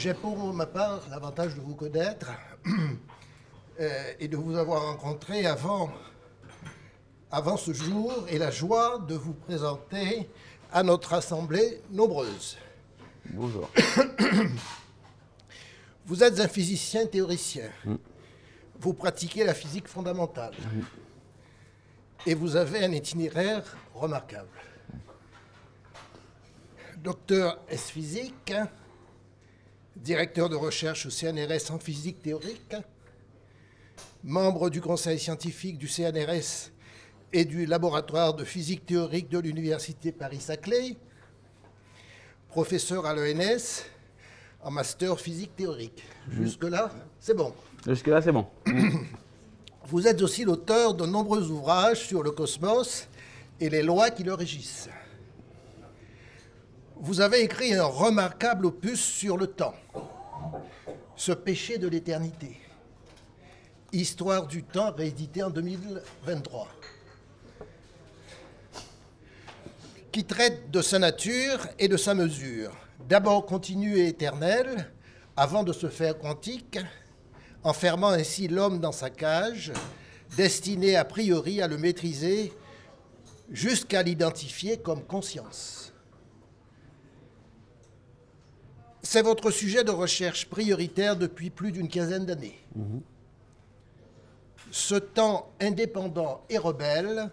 J'ai pour ma part l'avantage de vous connaître et de vous avoir rencontré avant ce jour et la joie de vous présenter à notre assemblée nombreuse. Bonjour. Vous êtes un physicien théoricien. Vous pratiquez la physique fondamentale. Et vous avez un itinéraire remarquable. Docteur S-Physique, directeur de recherche au CNRS en physique théorique, membre du conseil scientifique du CNRS et du laboratoire de physique théorique de l'Université Paris-Saclay, professeur à l'ENS en master physique théorique. Jusque-là, c'est bon. Jusque-là, c'est bon. Vous êtes aussi l'auteur de nombreux ouvrages sur le cosmos et les lois qui le régissent. Vous avez écrit un remarquable opus sur le temps, Ce péché de l'éternité, Histoire du temps, réédité en 2023, qui traite de sa nature et de sa mesure, d'abord continue et éternelle, avant de se faire quantique, enfermant ainsi l'homme dans sa cage, destiné a priori à le maîtriser jusqu'à l'identifier comme conscience. C'est votre sujet de recherche prioritaire depuis plus d'une quinzaine d'années. Ce temps indépendant et rebelle,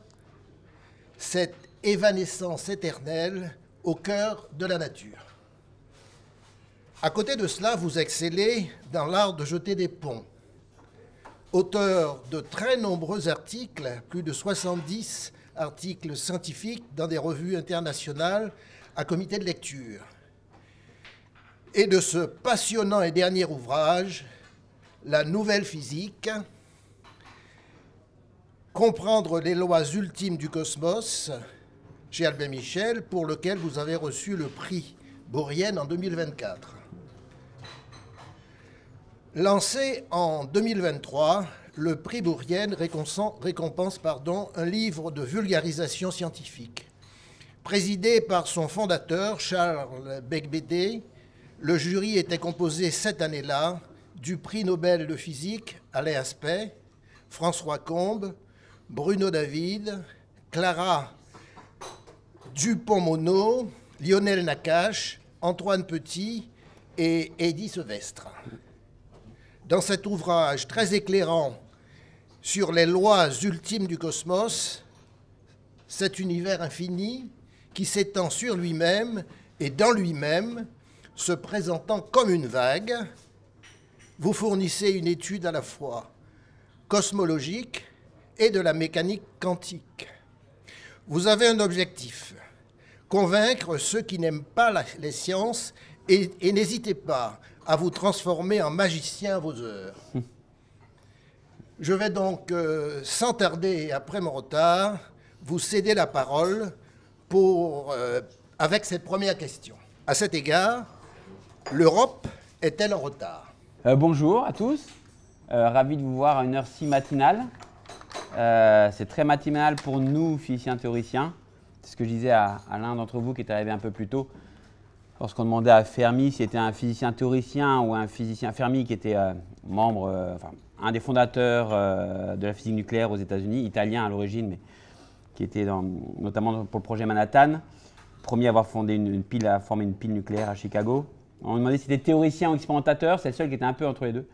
cette évanescence éternelle au cœur de la nature. À côté de cela, vous excellez dans l'art de jeter des ponts. Auteur de très nombreux articles, plus de 70 articles scientifiques dans des revues internationales à comité de lecture. Et de ce passionnant et dernier ouvrage, La Nouvelle Physique, Comprendre les lois ultimes du cosmos, chez Albin Michel, pour lequel vous avez reçu le prix Bourrienne en 2024. Lancé en 2023, le prix Bourrienne récompense un livre de vulgarisation scientifique. Présidé par son fondateur, Charles Becbédé, le jury était composé cette année-là du prix Nobel de physique Alain Aspect, François Combes, Bruno David, Clara Dupont-Mono, Lionel Nakache, Antoine Petit et Eddy Sevestre. Dans cet ouvrage très éclairant sur les lois ultimes du cosmos, cet univers infini qui s'étend sur lui-même et dans lui-même, se présentant comme une vague, vous fournissez une étude à la fois cosmologique et de la mécanique quantique. Vous avez un objectif, convaincre ceux qui n'aiment pas les sciences et n'hésitez pas à vous transformer en magicien à vos heures. Je vais donc, sans tarder, après mon retard, vous céder la parole avec cette première question. À cet égard, l'Europe est-elle en retard? Bonjour à tous, ravi de vous voir à une heure si matinale. C'est très matinal pour nous, physiciens théoriciens. C'est ce que je disais à l'un d'entre vous qui est arrivé un peu plus tôt. Lorsqu'on demandait à Fermi s'il était un physicien théoricien ou un physicien, Fermi qui était un des fondateurs de la physique nucléaire aux États-Unis, italien à l'origine, mais qui était notamment pour le projet Manhattan, premier à avoir formé une pile nucléaire à Chicago. On lui demandait s'il était théoricien ou expérimentateur, c'est le seul qui était un peu entre les deux.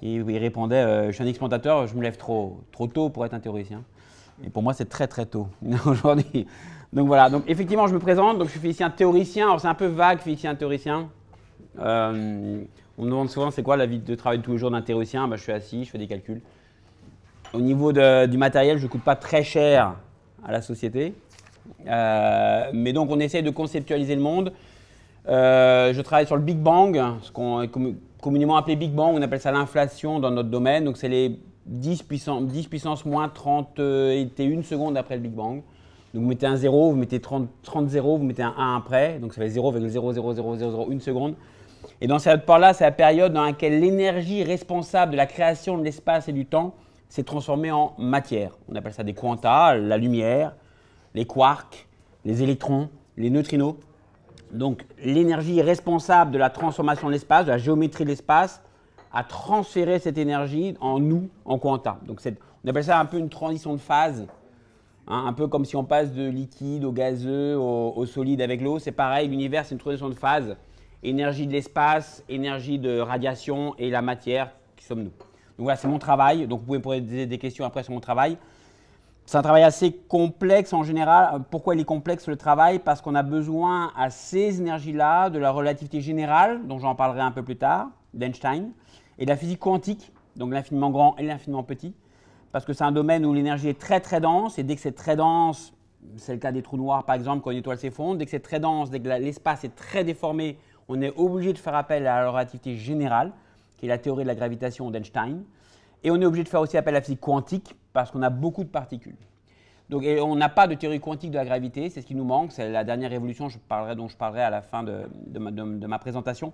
Et il répondait je suis un expérimentateur, je me lève trop tôt pour être un théoricien. Et pour moi, c'est très très tôt aujourd'hui. Donc voilà, donc effectivement, je me présente, donc je suis physicien théoricien. Alors c'est un peu vague, physicien théoricien. On me demande souvent c'est quoi la vie de travail de tous les jours d'un théoricien. Je suis assis, je fais des calculs. Au niveau du matériel, je ne coûte pas très cher à la société. Mais donc on essaie de conceptualiser le monde. Je travaille sur le Big Bang, ce qu'on est communément appelé Big Bang, on appelle ça l'inflation dans notre domaine. Donc c'est les 10 puissance moins 31 secondes après le Big Bang. Donc vous mettez un 0, vous mettez 30 zéros, vous mettez un 1 après, donc ça fait 0,0000001 seconde. Et dans cette part-là, c'est la période dans laquelle l'énergie responsable de la création de l'espace et du temps s'est transformée en matière. On appelle ça des quanta, la lumière, les quarks, les électrons, les neutrinos. Donc l'énergie responsable de la transformation de l'espace, de la géométrie de l'espace, a transféré cette énergie en nous, en quanta. Donc on appelle ça un peu une transition de phase, hein, un peu comme si on passe de liquide au gazeux, au solide avec l'eau. C'est pareil, l'univers c'est une transition de phase. Énergie de l'espace, énergie de radiation et la matière qui sommes nous. Donc voilà, c'est mon travail. Donc vous pouvez me poser des questions après sur mon travail. C'est un travail assez complexe en général. Pourquoi il est complexe le travail? Parce qu'on a besoin à ces énergies-là de la relativité générale, dont j'en parlerai un peu plus tard, d'Einstein, et de la physique quantique, donc l'infiniment grand et l'infiniment petit, parce que c'est un domaine où l'énergie est très très dense, et dès que c'est très dense, c'est le cas des trous noirs par exemple, quand une étoile s'effondre, dès que c'est très dense, dès que l'espace est très déformé, on est obligé de faire appel à la relativité générale, qui est la théorie de la gravitation d'Einstein. Et on est obligé de faire aussi appel à la physique quantique parce qu'on a beaucoup de particules. Donc, et on n'a pas de théorie quantique de la gravité, c'est ce qui nous manque, c'est la dernière révolution dont je parlerai à la fin de ma présentation.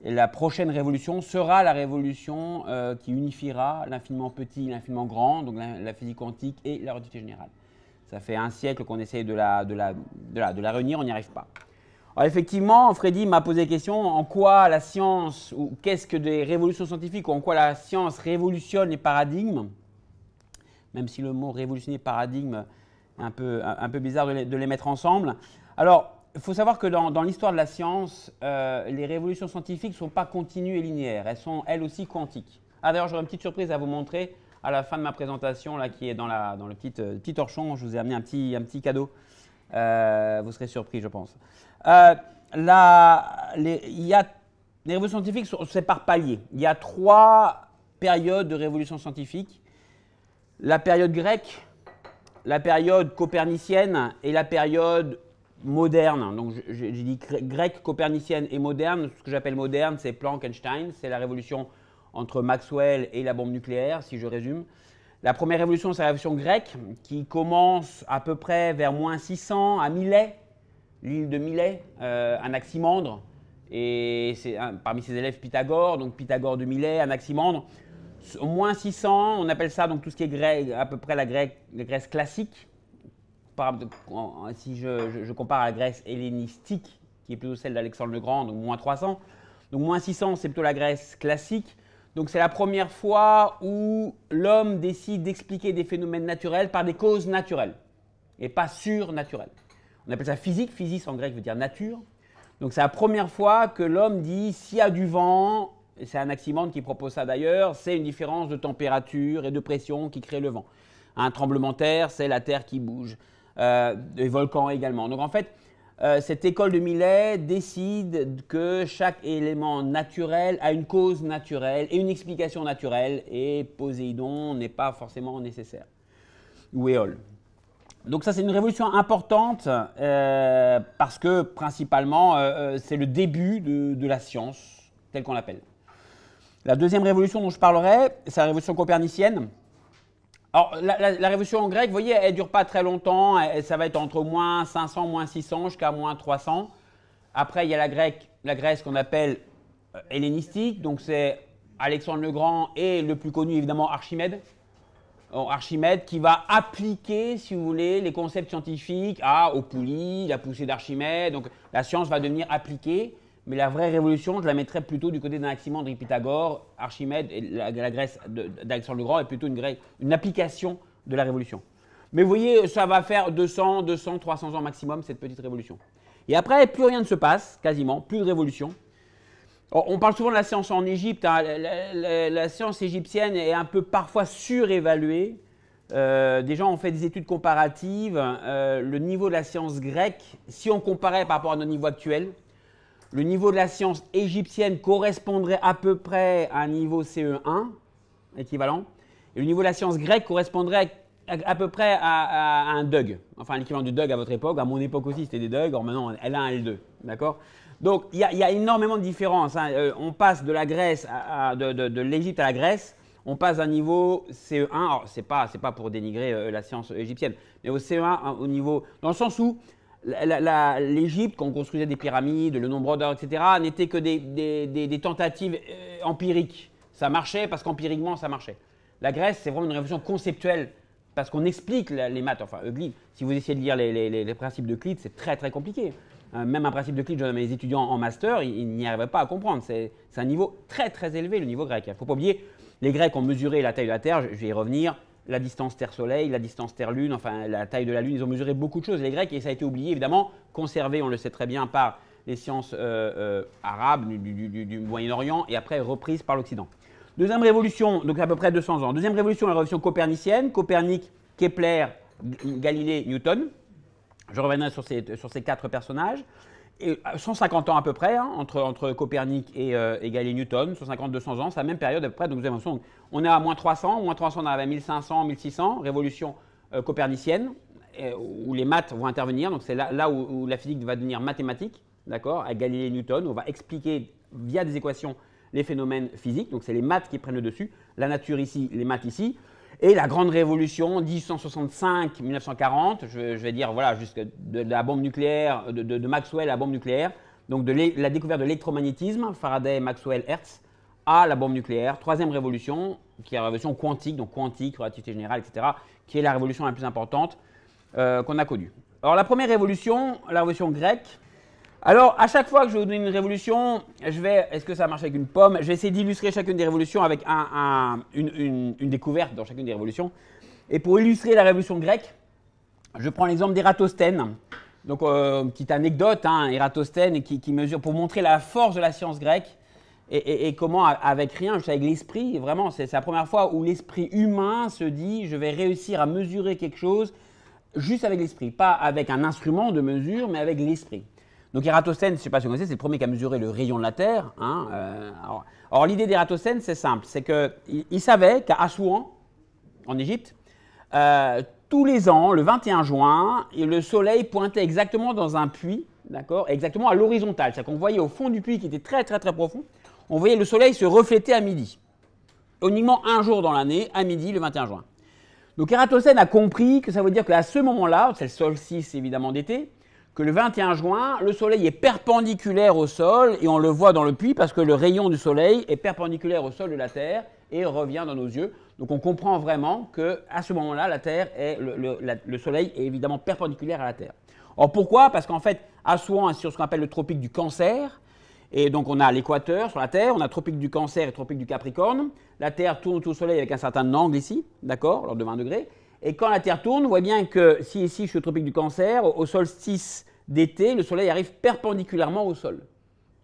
Et la prochaine révolution sera la révolution qui unifiera l'infiniment petit et l'infiniment grand, donc la physique quantique et la relativité générale. Ça fait un siècle qu'on essaye de la réunir, on n'y arrive pas. Alors effectivement, Freddy m'a posé la question en quoi la science, ou qu'est-ce que des révolutions scientifiques, ou en quoi la science révolutionne les paradigmes, même si le mot révolutionner paradigme est un peu bizarre de les mettre ensemble. Alors, il faut savoir que dans l'histoire de la science, les révolutions scientifiques ne sont pas continues et linéaires, elles sont elles aussi quantiques. Ah d'ailleurs, j'aurai une petite surprise à vous montrer à la fin de ma présentation, là, qui est dans le petit torchon. Je vous ai amené un petit cadeau. Vous serez surpris, je pense. Les révolutions scientifiques c'est par paliers. Il y a 3 périodes de révolution scientifique. La période grecque, la période copernicienne et la période moderne. Donc j'ai dit grecque, copernicienne et moderne. Ce que j'appelle moderne, c'est Planck, Einstein. C'est la révolution entre Maxwell et la bombe nucléaire, si je résume. La première révolution, c'est la révolution grecque, qui commence à peu près vers moins 600 à Milet, l'île de Milet, Anaximandre, et c'est parmi ses élèves Pythagore, donc Pythagore de Milet, Anaximandre. Au moins 600, on appelle ça donc tout ce qui est grec, à peu près la Grèce classique. Si je compare à la Grèce hellénistique, qui est plutôt celle d'Alexandre le Grand, donc moins 300. Donc moins 600, c'est plutôt la Grèce classique. Donc c'est la première fois où l'homme décide d'expliquer des phénomènes naturels par des causes naturelles et pas surnaturelles. On appelle ça physique. Physis en grec veut dire nature. Donc c'est la première fois que l'homme dit s'il y a du vent, et c'est Anaximandre qui propose ça d'ailleurs, c'est une différence de température et de pression qui crée le vent. Un tremblement de terre, c'est la terre qui bouge. Les volcans également. Donc en fait, cette école de Milet décide que chaque élément naturel a une cause naturelle et une explication naturelle, et Poséidon n'est pas forcément nécessaire. Ou Éole. Donc ça, c'est une révolution importante parce que principalement, c'est le début de la science, telle qu'on l'appelle. La deuxième révolution dont je parlerai, c'est la révolution copernicienne. Alors, la révolution grecque, vous voyez, elle ne dure pas très longtemps. Ça va être entre moins 500, moins 600 jusqu'à moins 300. Après, il y a la Grèce qu'on appelle hellénistique. Donc, c'est Alexandre le Grand et le plus connu, évidemment, Archimède. Archimède qui va appliquer, si vous voulez, les concepts scientifiques aux poulies, la poussée d'Archimède. Donc, la science va devenir appliquée. Mais la vraie révolution, je la mettrais plutôt du côté d'Anaximandre et Pythagore. Archimède et la Grèce d'Alexandre le Grand est plutôt une application de la révolution. Mais vous voyez, ça va faire 200, 300 ans maximum, cette petite révolution. Et après, plus rien ne se passe, quasiment, plus de révolution. On parle souvent de la science en Égypte. Hein. La science égyptienne est un peu parfois surévaluée. Des gens ont fait des études comparatives. Le niveau de la science grecque, si on comparait par rapport à notre niveau actuel, le niveau de la science égyptienne correspondrait à peu près à un niveau CE1, équivalent. Et le niveau de la science grecque correspondrait à peu près à un DUG. Enfin, l'équivalent du DUG à votre époque. À mon époque aussi, c'était des DUG. Or, maintenant, L1, L2. D'accord ? Donc, il y a énormément de différences. Hein. On passe de la Grèce, de l'Égypte à la Grèce. On passe d'un niveau CE1. Alors, ce n'est pas pour dénigrer la science égyptienne. Mais au CE1, au niveau… Dans le sens où l'Égypte, quand on construisait des pyramides, le nombre d'heures, etc., n'était que des tentatives empiriques. Ça marchait parce qu'empiriquement, ça marchait. La Grèce, c'est vraiment une révolution conceptuelle parce qu'on explique les maths. Enfin, Euclide, si vous essayez de lire les principes d'Euclide, c'est très, très compliqué. même un principe d'Euclide, je donne à mes étudiants en master, ils n'y arrivaient pas à comprendre. C'est un niveau très très élevé, le niveau grec. Il ne faut pas oublier, les Grecs ont mesuré la taille de la Terre, je vais y revenir, la distance Terre-Soleil, la distance Terre-Lune, enfin la taille de la Lune, ils ont mesuré beaucoup de choses, les Grecs, et ça a été oublié, évidemment, conservé, on le sait très bien, par les sciences arabes du Moyen-Orient, et après reprise par l'Occident. Deuxième révolution, donc à peu près 200 ans. Deuxième révolution, la révolution copernicienne, Copernic, Kepler, Galilée, Newton. Je reviendrai sur ces 4 personnages. Et 150 ans à peu près, hein, entre Copernic et Galilée Newton, 150-200 ans, c'est la même période à peu près. Donc vous avez l'impression qu'on est à moins 300, on arrive à 1500, 1600, révolution copernicienne, où les maths vont intervenir. Donc c'est là où la physique va devenir mathématique, d'accord, à Galilée Newton, on va expliquer via des équations les phénomènes physiques. Donc c'est les maths qui prennent le dessus, la nature ici, les maths ici. Et la grande révolution, 1865-1940, je vais dire, voilà, jusqu'à de la bombe nucléaire, de Maxwell à la bombe nucléaire, donc de la découverte de l'électromagnétisme, Faraday, Maxwell, Hertz, à la bombe nucléaire. Troisième révolution, qui est la révolution quantique, donc quantique, relativité générale, etc., qui est la révolution la plus importante qu'on a connue. Alors la première révolution, la révolution grecque. Alors, à chaque fois que je vais vous donner une révolution, est-ce que ça marche avec une pomme? Je vais essayer d'illustrer chacune des révolutions avec une découverte dans chacune des révolutions. Et pour illustrer la révolution grecque, je prends l'exemple d'Ératosthène. Donc, petite anecdote, hein, Ératosthène qui mesure pour montrer la force de la science grecque et comment, avec rien, juste avec l'esprit, vraiment, c'est la première fois où l'esprit humain se dit je vais réussir à mesurer quelque chose juste avec l'esprit, pas avec un instrument de mesure, mais avec l'esprit. Donc Ératosthène, je ne sais pas si vous connaissez, c'est le premier qui a mesuré le rayon de la Terre. Hein, alors l'idée d'Ératosthène, c'est simple, c'est qu'il savait qu'à Assouan, en Égypte, tous les ans, le 21 juin, le soleil pointait exactement dans un puits, d'accord, exactement à l'horizontale. C'est-à-dire qu'on voyait au fond du puits qui était très très très profond, on voyait le soleil se refléter à midi. Uniquement un jour dans l'année, à midi, le 21 juin. Donc Ératosthène a compris que ça veut dire qu'à ce moment-là, c'est le solstice évidemment d'été, que le 21 juin, le soleil est perpendiculaire au sol, et on le voit dans le puits parce que le rayon du soleil est perpendiculaire au sol de la Terre et revient dans nos yeux. Donc on comprend vraiment qu'à ce moment-là, la Terre le soleil est évidemment perpendiculaire à la Terre. Or pourquoi? Parce qu'en fait, Assouan est sur ce qu'on appelle le tropique du Cancer, et donc on a l'équateur sur la Terre, on a le tropique du Cancer et le tropique du Capricorne. La Terre tourne autour du soleil avec un certain angle ici, d'accord, lors de 20 degrés. Et quand la Terre tourne, on voit bien que si ici je suis au tropique du Cancer, au solstice d'été, le soleil arrive perpendiculairement au sol.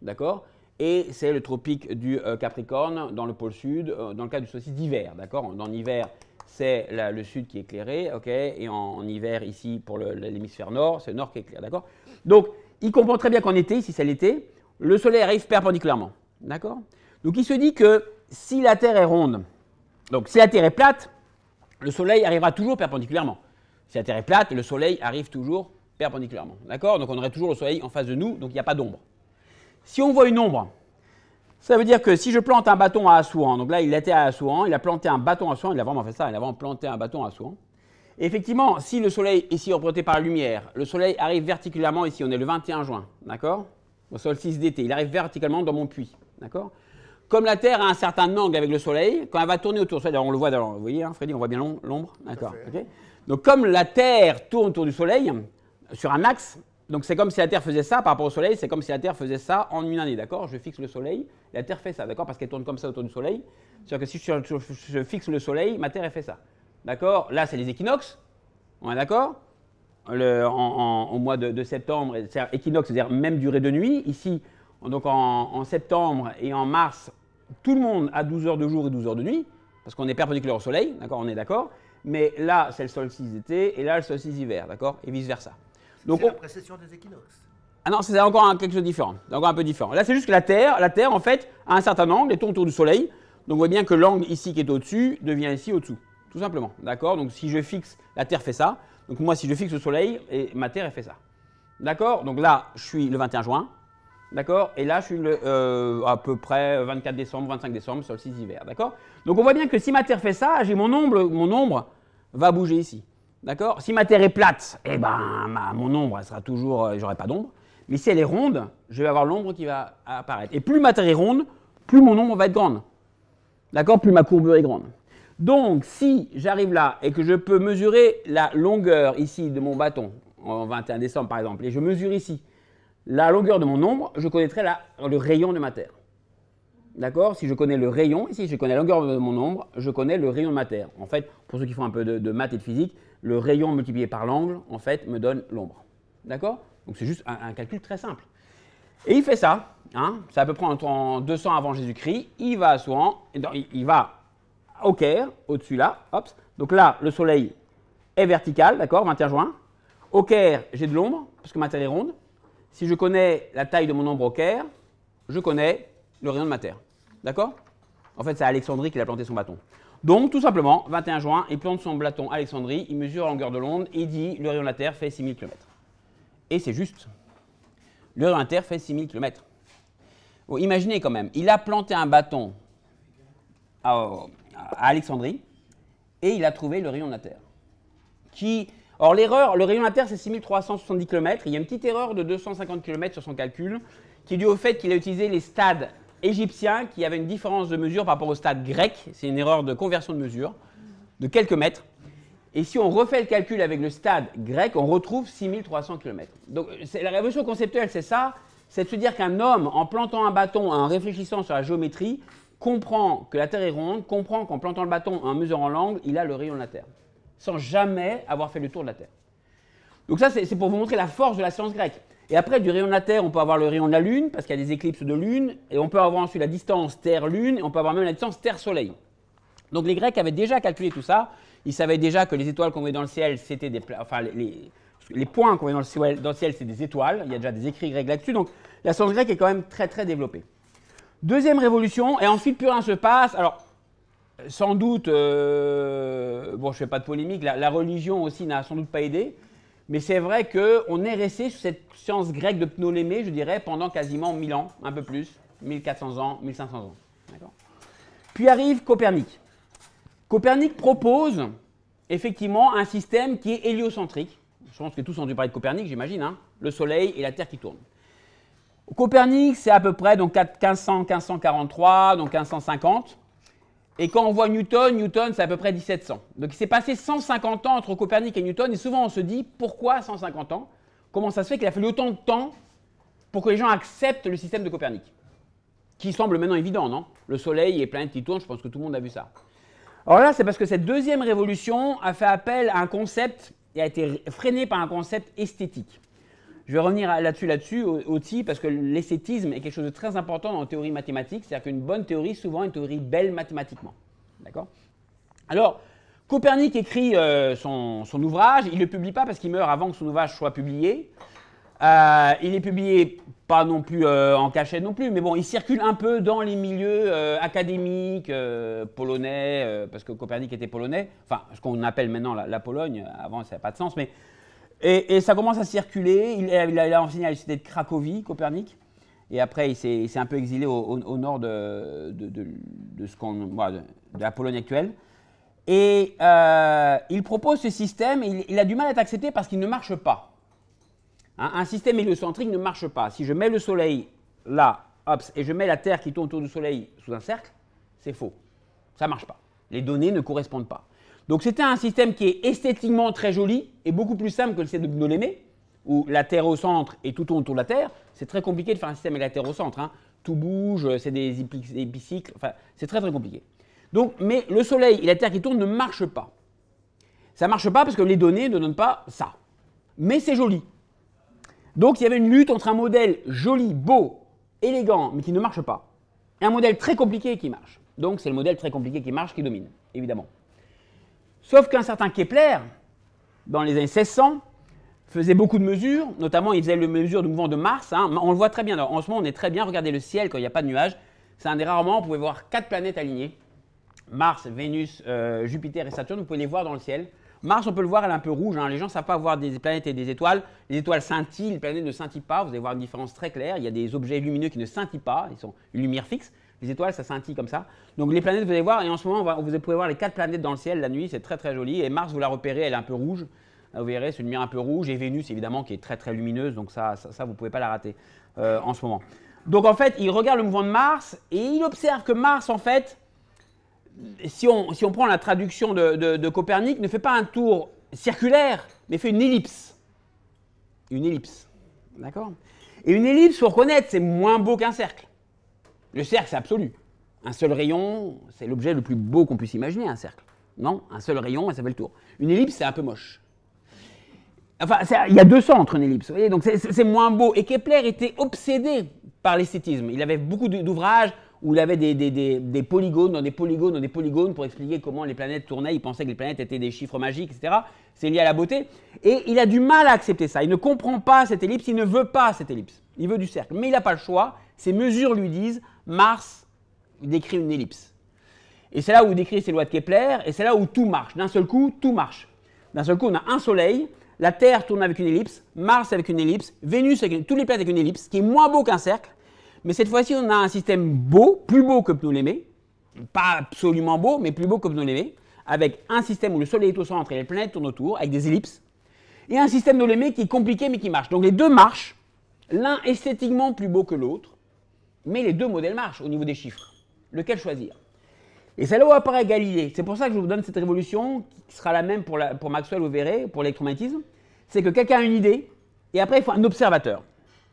D'accord? Et c'est le tropique du Capricorne dans le pôle sud, dans le cas du solstice d'hiver. D'accord? Dans l'hiver, c'est le sud qui est éclairé, ok? Et en hiver, ici, pour l'hémisphère nord, c'est le nord qui est éclairé. D'accord? Donc, il comprend très bien qu'en été, ici c'est l'été, le soleil arrive perpendiculairement. D'accord? Donc, il se dit que si la Terre est ronde, donc si la Terre est plate, le soleil arrivera toujours perpendiculairement. Si la Terre est plate, le soleil arrive toujours perpendiculairement. D'accord? Donc on aurait toujours le soleil en face de nous, donc il n'y a pas d'ombre. Si on voit une ombre, ça veut dire que si je plante un bâton à Assouan, donc là il était à Assouan, il a planté un bâton à Assouan, il a vraiment fait ça, il a vraiment planté un bâton à Assouan. Et effectivement, si le soleil, ici représenté par la lumière, le soleil arrive verticalement ici, on est le 21 juin, d'accord? Au solstice d'été, il arrive verticalement dans mon puits, d'accord? Comme la Terre a un certain angle avec le soleil, quand elle va tourner autour du soleil, on le voit, vous voyez, hein, Freddy, on voit bien l'ombre, d'accord, okay. Donc comme la Terre tourne autour du soleil, sur un axe, donc c'est comme si la Terre faisait ça par rapport au soleil, c'est comme si la Terre faisait ça en une année, d'accord? Je fixe le soleil, la Terre fait ça, d'accord? Parce qu'elle tourne comme ça autour du soleil. C'est-à-dire que si je fixe le soleil, ma Terre elle fait ça, d'accord? Là c'est les équinoxes, on est d'accord? Au mois de septembre, équinoxe, c'est-à-dire même durée de nuit. Ici, donc en septembre et en mars, tout le monde a 12 heures de jour et 12 heures de nuit, parce qu'on est perpendiculaire au soleil, d'accord, on est d'accord. Mais là, c'est le solstice d'été, et là, le solstice d'hiver, d'accord, et vice-versa. C'est la précession des équinoxes. Ah non, c'est encore quelque chose de différent, encore un peu différent. Là, c'est juste que la Terre, en fait, a un certain angle, et tourne autour du soleil. Donc, on voit bien que l'angle ici qui est au-dessus devient ici au-dessous, tout simplement, d'accord. Donc, si je fixe, la Terre fait ça. Donc, moi, si je fixe le soleil, et ma Terre, elle fait ça. D'accord? Donc là, je suis le 21 juin. D'accord? Et là, je suis à peu près 24 décembre, 25 décembre, solstice d'hiver. D'accord? Donc, on voit bien que si ma Terre fait ça, j'ai mon ombre va bouger ici. D'accord? Si ma Terre est plate, eh ben, mon ombre, elle sera toujours, j'aurai pas d'ombre. Mais si elle est ronde, je vais avoir l'ombre qui va apparaître. Et plus ma Terre est ronde, plus mon ombre va être grande. D'accord? Plus ma courbure est grande. Donc, si j'arrive là et que je peux mesurer la longueur ici de mon bâton, en 21 décembre par exemple, et je mesure ici la longueur de mon ombre, je connaîtrai le rayon de ma Terre. D'accord? Si je connais le rayon, ici je connais la longueur de mon ombre, je connais le rayon de ma Terre. En fait, pour ceux qui font un peu de maths et de physique, le rayon multiplié par l'angle, en fait, me donne l'ombre. D'accord? Donc c'est juste un calcul très simple. Et il fait ça, hein, c'est à peu près en 200 avant Jésus-Christ, il va à Assouan, il va au Caire, au-dessus là, hop. Donc là, le soleil est vertical, d'accord, 21 juin. Au Caire, j'ai de l'ombre, parce que ma Terre est ronde. Si je connais la taille de mon ombre au Caire, je connais le rayon de ma Terre. D'accord? En fait, c'est à Alexandrie qu'il a planté son bâton. Donc, tout simplement, 21 juin, il plante son bâton à Alexandrie, il mesure la longueur de l'onde et il dit le rayon de la Terre fait 6000 km. Et c'est juste. Le rayon de la Terre fait 6000 km. Bon, imaginez quand même, il a planté un bâton à Alexandrie et il a trouvé le rayon de la Terre. Or, l'erreur, le rayon de la Terre, c'est 6370 km. Il y a une petite erreur de 250 km sur son calcul qui est due au fait qu'il a utilisé les stades égyptiens qui avaient une différence de mesure par rapport au stade grec. C'est une erreur de conversion de mesure de quelques mètres. Et si on refait le calcul avec le stade grec, on retrouve 6300 km. Donc, la révolution conceptuelle, c'est ça. C'est de se dire qu'un homme, en plantant un bâton, en réfléchissant sur la géométrie, comprend que la Terre est ronde, comprend qu'en plantant le bâton, en mesurant l'angle, il a le rayon de la Terre, sans jamais avoir fait le tour de la Terre. Donc ça, c'est pour vous montrer la force de la science grecque. Et après, du rayon de la Terre, on peut avoir le rayon de la Lune, parce qu'il y a des éclipses de Lune, et on peut avoir ensuite la distance Terre-Lune, et on peut avoir même la distance Terre-Soleil. Donc les Grecs avaient déjà calculé tout ça. Ils savaient déjà que les étoiles qu'on voyait dans le ciel, c'était des... Enfin, les points qu'on voyait dans le ciel, c'est des étoiles. Il y a déjà des écrits grecs là-dessus. Donc la science grecque est quand même très, très développée. Deuxième révolution, et ensuite plus rien se passe. Alors, sans doute, bon, je ne fais pas de polémique, la religion aussi n'a sans doute pas aidé. Mais c'est vrai qu'on est resté sur cette science grecque de Ptolémée, je dirais, pendant quasiment 1000 ans, un peu plus, 1400 ans, 1500 ans. Puis arrive Copernic. Copernic propose effectivement un système qui est héliocentrique. Je pense que tous ont dû parler de Copernic, j'imagine, hein, le Soleil et la Terre qui tournent. Copernic, c'est à peu près donc 1543, donc 1550. Et quand on voit Newton, c'est à peu près 1700. Donc il s'est passé 150 ans entre Copernic et Newton. Et souvent on se dit, pourquoi 150 ans? Comment ça se fait qu'il a fallu autant de temps pour que les gens acceptent le système de Copernic? Qui semble maintenant évident, non? Le Soleil et les planètes qui tournent, je pense que tout le monde a vu ça. Alors là, c'est parce que cette deuxième révolution a fait appel à un concept et a été freiné par un concept esthétique. Je vais revenir là-dessus aussi, parce que l'esthétisme est quelque chose de très important dans la théorie mathématique. C'est-à-dire qu'une bonne théorie, souvent, est une théorie belle mathématiquement. D'accord? Alors, Copernic écrit son ouvrage. Il ne le publie pas parce qu'il meurt avant que son ouvrage soit publié. Il est publié pas non plus en cachette non plus, mais bon, il circule un peu dans les milieux académiques, polonais, parce que Copernic était polonais. Enfin, ce qu'on appelle maintenant la Pologne. Avant, ça n'a pas de sens, mais... Et ça commence à circuler. Il a enseigné à l'université de Cracovie, Copernic. Et après, il s'est un peu exilé au nord de la Pologne actuelle. Et il propose ce système. Et il a du mal à être accepté parce qu'il ne marche pas. Hein, un système héliocentrique ne marche pas. Si je mets le Soleil là, hop, et je mets la Terre qui tourne autour du Soleil sous un cercle, c'est faux. Ça ne marche pas. Les données ne correspondent pas. Donc c'était un système qui est esthétiquement très joli et beaucoup plus simple que le système de Ptolémée, où la Terre au centre et tout tourne autour de la Terre. C'est très compliqué de faire un système avec la Terre au centre. Hein. Tout bouge, c'est des épicycles, enfin, c'est très très compliqué. Donc, mais le Soleil et la Terre qui tournent ne marchent pas. Ça ne marche pas parce que les données ne donnent pas ça. Mais c'est joli. Donc il y avait une lutte entre un modèle joli, beau, élégant, mais qui ne marche pas, et un modèle très compliqué qui marche. Donc c'est le modèle très compliqué qui marche qui domine, évidemment. Sauf qu'un certain Kepler, dans les années 1600, faisait beaucoup de mesures, notamment il faisait les mesures du mouvement de Mars. Hein. On le voit très bien, alors, en ce moment on est très bien, regardez le ciel quand il n'y a pas de nuages. C'est un des rares moments où vous pouvez voir 4 planètes alignées. Mars, Vénus, Jupiter et Saturne, vous pouvez les voir dans le ciel. Mars, on peut le voir, elle est un peu rouge. Hein. Les gens ne savent pas voir des planètes et des étoiles. Les étoiles scintillent, les planètes ne scintillent pas. Vous allez voir une différence très claire. Il y a des objets lumineux qui ne scintillent pas, ils sont une lumière fixe. Les étoiles, ça scintille comme ça. Donc les planètes, vous allez voir, et en ce moment, vous pouvez voir les 4 planètes dans le ciel la nuit, c'est très très joli. Et Mars, vous la repérez, elle est un peu rouge. Vous verrez, c'est une lumière un peu rouge. Et Vénus, évidemment, qui est très très lumineuse, donc ça vous ne pouvez pas la rater en ce moment. Donc en fait, il regarde le mouvement de Mars et il observe que Mars, en fait, si on prend la traduction de Copernic, ne fait pas un tour circulaire, mais fait une ellipse. Une ellipse. D'accord ? Et une ellipse, il faut reconnaître, c'est moins beau qu'un cercle. Le cercle, c'est absolu. Un seul rayon, c'est l'objet le plus beau qu'on puisse imaginer, un cercle. Non, un seul rayon et ça fait le tour. Une ellipse, c'est un peu moche. Enfin, il y a deux centres, une ellipse. Vous voyez, donc c'est moins beau. Et Kepler était obsédé par l'esthétisme. Il avait beaucoup d'ouvrages où il avait des polygones, dans des polygones, dans des polygones pour expliquer comment les planètes tournaient. Il pensait que les planètes étaient des chiffres magiques, etc. C'est lié à la beauté. Et il a du mal à accepter ça. Il ne comprend pas cette ellipse, il ne veut pas cette ellipse. Il veut du cercle. Mais il n'a pas le choix. Ses mesures lui disent, Mars décrit une ellipse. Et c'est là où il décrit ses lois de Kepler, et c'est là où tout marche. D'un seul coup, tout marche. D'un seul coup, on a un soleil, la Terre tourne avec une ellipse, Mars avec une ellipse, Vénus avec toutes les planètes avec une ellipse, qui est moins beau qu'un cercle. Mais cette fois-ci, on a un système beau, plus beau que Ptolémée, pas absolument beau, mais plus beau que Ptolémée, avec un système où le Soleil est au centre et les planètes tournent autour, avec des ellipses, et un système Ptolémée qui est compliqué mais qui marche. Donc les deux marchent, l'un esthétiquement plus beau que l'autre, mais les deux modèles marchent au niveau des chiffres. Lequel choisir? Et c'est là où apparaît Galilée. C'est pour ça que je vous donne cette révolution, qui sera la même pour Maxwell, vous verrez, pour l'électromagnétisme. C'est que quelqu'un a une idée, et après il faut un observateur.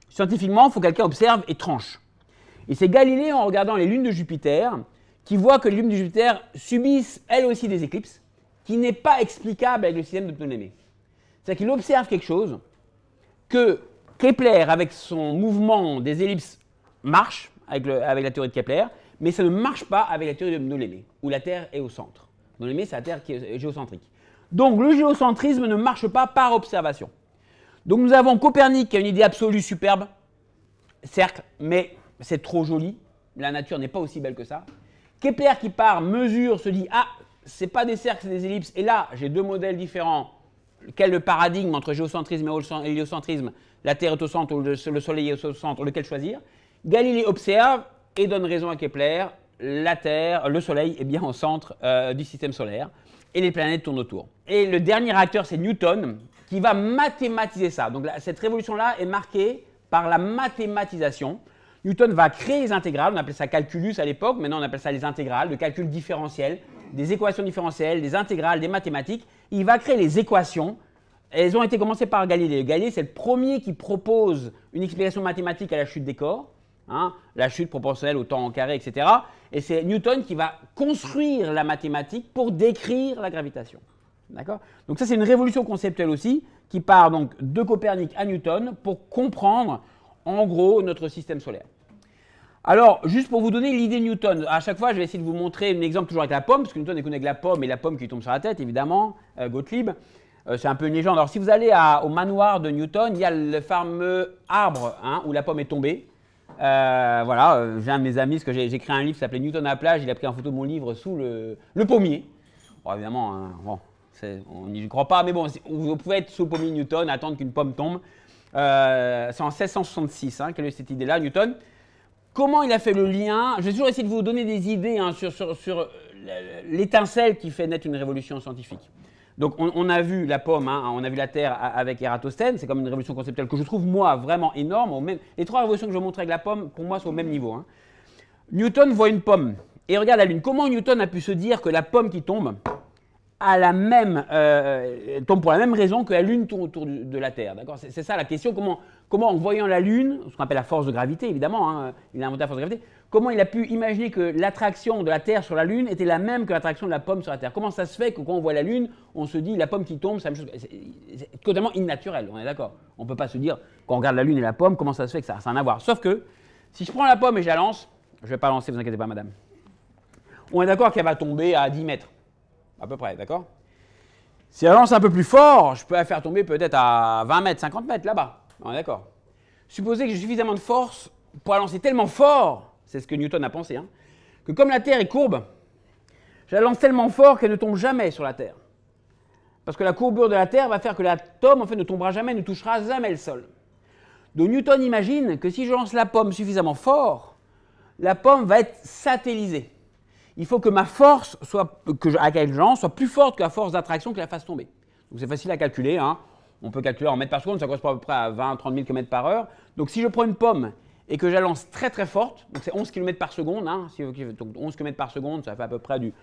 Scientifiquement, il faut que quelqu'un observe et tranche. Et c'est Galilée, en regardant les lunes de Jupiter, qui voit que les lunes de Jupiter subissent elles aussi des éclipses, qui n'est pas explicable avec le système de Ptolémée. C'est-à-dire qu'il observe quelque chose que Kepler, avec son mouvement des ellipses, marche avec la théorie de Kepler, mais ça ne marche pas avec la théorie de Ptolémée, où la Terre est au centre. Ptolémée, c'est la Terre qui est géocentrique. Donc le géocentrisme ne marche pas par observation. Donc nous avons Copernic qui a une idée absolue superbe, cercle, mais c'est trop joli, la nature n'est pas aussi belle que ça. Kepler qui part, mesure, se dit « Ah, c'est pas des cercles, c'est des ellipses, et là j'ai deux modèles différents. Quel est le paradigme entre géocentrisme et héliocentrisme? La Terre est au centre ou le Soleil est au centre, lequel choisir ?» Galilée observe et donne raison à Kepler, la Terre, le Soleil est bien au centre du système solaire et les planètes tournent autour. Et le dernier acteur, c'est Newton, qui va mathématiser ça. Donc cette révolution-là est marquée par la mathématisation. Newton va créer les intégrales, on appelait ça calculus à l'époque, maintenant on appelle ça les intégrales, le calcul différentiel, des équations différentielles, des intégrales, des mathématiques. Il va créer les équations. Elles ont été commencées par Galilée. Galilée, c'est le premier qui propose une explication mathématique à la chute des corps. Hein, la chute proportionnelle au temps en carré, etc. Et c'est Newton qui va construire la mathématique pour décrire la gravitation. D'accord? Donc ça, c'est une révolution conceptuelle aussi, qui part donc de Copernic à Newton pour comprendre, en gros, notre système solaire. Alors, juste pour vous donner l'idée de Newton, à chaque fois, je vais essayer de vous montrer un exemple toujours avec la pomme, parce que Newton est connu avec la pomme et la pomme qui lui tombe sur la tête, évidemment, Gottlieb. C'est un peu une légende. Alors, si vous allez au manoir de Newton, il y a le fameux arbre hein, où la pomme est tombée. Voilà, j'ai un de mes amis, parce que j'ai écrit un livre qui s'appelait Newton à la plage, il a pris en photo de mon livre sous le pommier. Bon, évidemment, hein, bon, on n'y croit pas, mais bon, vous pouvez être sous le pommier de Newton, attendre qu'une pomme tombe. C'est en 1666 hein, quelle est cette idée-là, Newton. Comment il a fait le lien? Je vais toujours essayer de vous donner des idées hein, sur l'étincelle qui fait naître une révolution scientifique. Donc on a vu la pomme, hein, on a vu la Terre avec Ératosthène, c'est comme une révolution conceptuelle que je trouve moi vraiment énorme. Les trois révolutions que je montre avec la pomme, pour moi, sont au même niveau. Hein. Newton voit une pomme et regarde la Lune. Comment Newton a pu se dire que la pomme qui tombe tombe pour la même raison que la Lune tourne autour de la Terre? C'est ça la question. Comment en voyant la Lune, ce qu'on appelle la force de gravité évidemment, hein, il a inventé la force de gravité, comment il a pu imaginer que l'attraction de la Terre sur la Lune était la même que l'attraction de la pomme sur la Terre? Comment ça se fait que quand on voit la Lune, on se dit la pomme qui tombe, c'est la même chose? C'est totalement innaturel, on est d'accord? On ne peut pas se dire, quand on regarde la Lune et la pomme, comment ça se fait que ça n'a rien à voir? Sauf que, si je prends la pomme et je la lance, je ne vais pas lancer, vous inquiétez pas madame, on est d'accord qu'elle va tomber à 10 mètres, à peu près, d'accord? Si elle lance un peu plus fort, je peux la faire tomber peut-être à 20 mètres, 50 mètres là-bas, on est d'accord? Supposez que j'ai suffisamment de force pour la lancer tellement fort, c'est ce que Newton a pensé, hein, que comme la Terre est courbe, je la lance tellement fort qu'elle ne tombe jamais sur la Terre. Parce que la courbure de la Terre va faire que l'atome en fait, ne tombera jamais, ne touchera jamais le sol. Donc Newton imagine que si je lance la pomme suffisamment fort, la pomme va être satellisée. Il faut que ma force, à laquelle je lance, soit plus forte que la force d'attraction qui la fasse tomber. Donc c'est facile à calculer, hein. On peut calculer en mètres par seconde, ça correspond à peu près à 20-30 000 km/h. Donc si je prends une pomme et que je la lance très très forte, donc c'est 11 km par seconde, hein, donc 11 km par seconde, ça fait à peu près du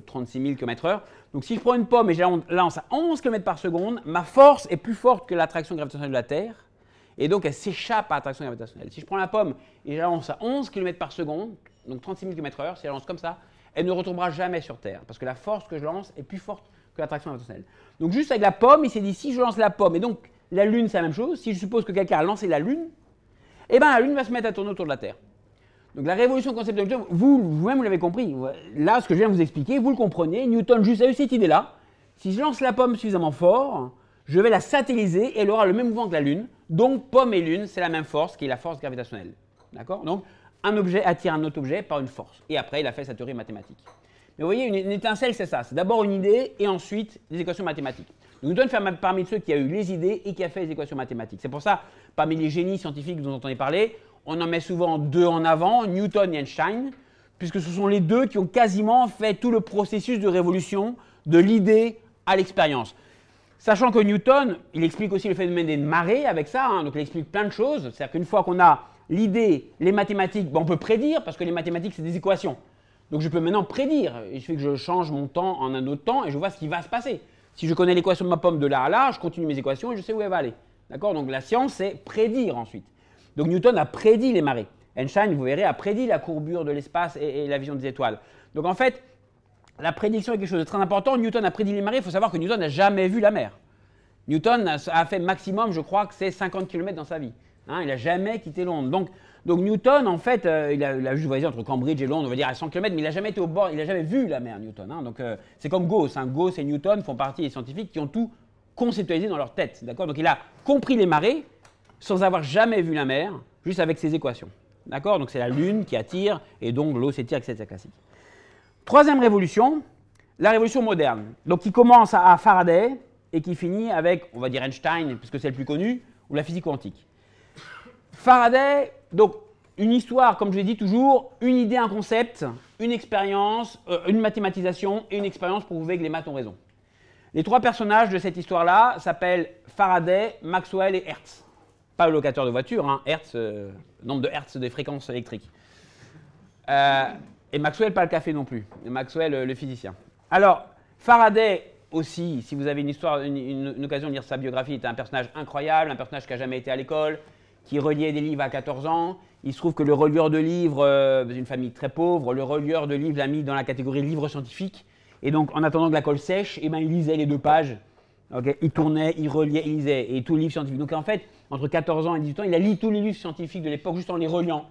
36 000 km/h. Donc si je prends une pomme et je la lance à 11 km par seconde, ma force est plus forte que l'attraction gravitationnelle de la Terre, Et donc, elle s'échappe à l'attraction gravitationnelle. Si je prends la pomme et je la lance à 11 km par seconde, donc 36 000 km/h, si je la lance comme ça, elle ne retombera jamais sur Terre, parce que la force que je lance est plus forte que l'attraction gravitationnelle. Donc, juste avec la pomme, il s'est dit, si je lance la pomme, et donc la Lune, c'est la même chose, si je suppose que quelqu'un a lancé la Lune, eh bien, la Lune va se mettre à tourner autour de la Terre. Donc, la révolution conceptuelle de Newton, vous-même, vous l'avez compris. Là, ce que je viens de vous expliquer, vous le comprenez. Newton, juste a eu cette idée-là. Si je lance la pomme suffisamment fort, je vais la satelliser et elle aura le même mouvement que la Lune. Donc, pomme et Lune, c'est la même force qui est la force gravitationnelle. D'accord? Donc, un objet attire un autre objet par une force. Et après, il a fait sa théorie mathématique. Mais vous voyez, une étincelle, c'est ça. C'est d'abord une idée et ensuite des équations mathématiques. Donc, Newton fait parmi ceux qui a eu les idées et qui a fait les équations mathématiques. C'est pour ça, parmi les génies scientifiques dont vous entendez parler, on en met souvent deux en avant, Newton et Einstein, puisque ce sont les deux qui ont quasiment fait tout le processus de révolution de l'idée à l'expérience. Sachant que Newton, il explique aussi le phénomène des marées avec ça, hein, donc il explique plein de choses. C'est-à-dire qu'une fois qu'on a l'idée, les mathématiques, ben on peut prédire, parce que les mathématiques, c'est des équations. Donc je peux maintenant prédire. Il suffit que je change mon temps en un autre temps et je vois ce qui va se passer. Si je connais l'équation de ma pomme de là à là, je continue mes équations et je sais où elle va aller. D'accord? Donc la science, c'est prédire ensuite. Donc Newton a prédit les marées. Einstein, vous verrez, a prédit la courbure de l'espace et la vision des étoiles. Donc en fait, la prédiction est quelque chose de très important. Newton a prédit les marées. Il faut savoir que Newton n'a jamais vu la mer. Newton a fait maximum, je crois que c'est 50 km dans sa vie. Hein, il n'a jamais quitté Londres. Donc Newton, en fait, il a juste voyagé entre Cambridge et Londres, on va dire à 100 km, mais il n'a jamais été au bord, il n'a jamais vu la mer, Newton. Hein. Donc c'est comme Gauss. Hein. Gauss et Newton font partie des scientifiques qui ont tout conceptualisé dans leur tête. D'accord? Donc il a compris les marées sans avoir jamais vu la mer, juste avec ses équations. D'accord? Donc c'est la Lune qui attire, et donc l'eau s'étire, etc. classique. Troisième révolution, la révolution moderne. Donc qui commence à Faraday et qui finit avec, on va dire Einstein, puisque c'est le plus connu, ou la physique quantique. Faraday, donc une histoire, comme je l'ai dit toujours, une idée, un concept, une expérience, une mathématisation et une expérience pour prouver que les maths ont raison. Les trois personnages de cette histoire-là s'appellent Faraday, Maxwell et Hertz. Pas le locateur de voiture, hein, Hertz, nombre de Hertz des fréquences électriques. Et Maxwell, pas le café non plus. Et Maxwell, le physicien. Alors, Faraday aussi, si vous avez une occasion de lire sa biographie, était un personnage incroyable, un personnage qui n'a jamais été à l'école, qui reliait des livres à 14 ans. Il se trouve que le relieur de livres, d'une famille très pauvre, le relieur de livres l'a mis dans la catégorie livres scientifiques. Et donc, en attendant que la colle sèche, eh ben, il lisait les 2 pages. Okay, il tournait, il reliait, il lisait, et tous les livres scientifiques. Donc en fait, entre 14 ans et 18 ans, il a lu tous les livres scientifiques de l'époque juste en les reliant,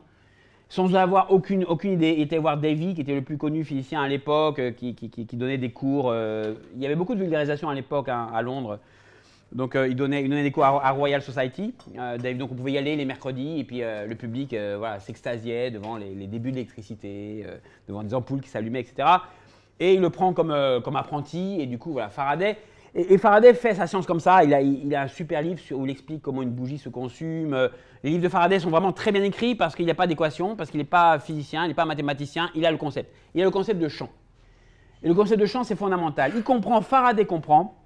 sans avoir aucune idée. Il était voir Davy, qui était le plus connu physicien à l'époque, qui donnait des cours. Il y avait beaucoup de vulgarisation à l'époque hein, à Londres. Donc il donnait des cours à Royal Society. Donc on pouvait y aller les mercredis, et puis le public voilà, s'extasiait devant les débuts de l'électricité, devant des ampoules qui s'allumaient, etc. Et il le prend comme apprenti, et du coup, voilà, Faraday. Et Faraday fait sa science comme ça. Il a un super livre où il explique comment une bougie se consume. Les livres de Faraday sont vraiment très bien écrits parce qu'il n'y a pas d'équation, parce qu'il n'est pas physicien, il n'est pas mathématicien, il a le concept. Il a le concept de champ. Et le concept de champ, c'est fondamental. Faraday comprend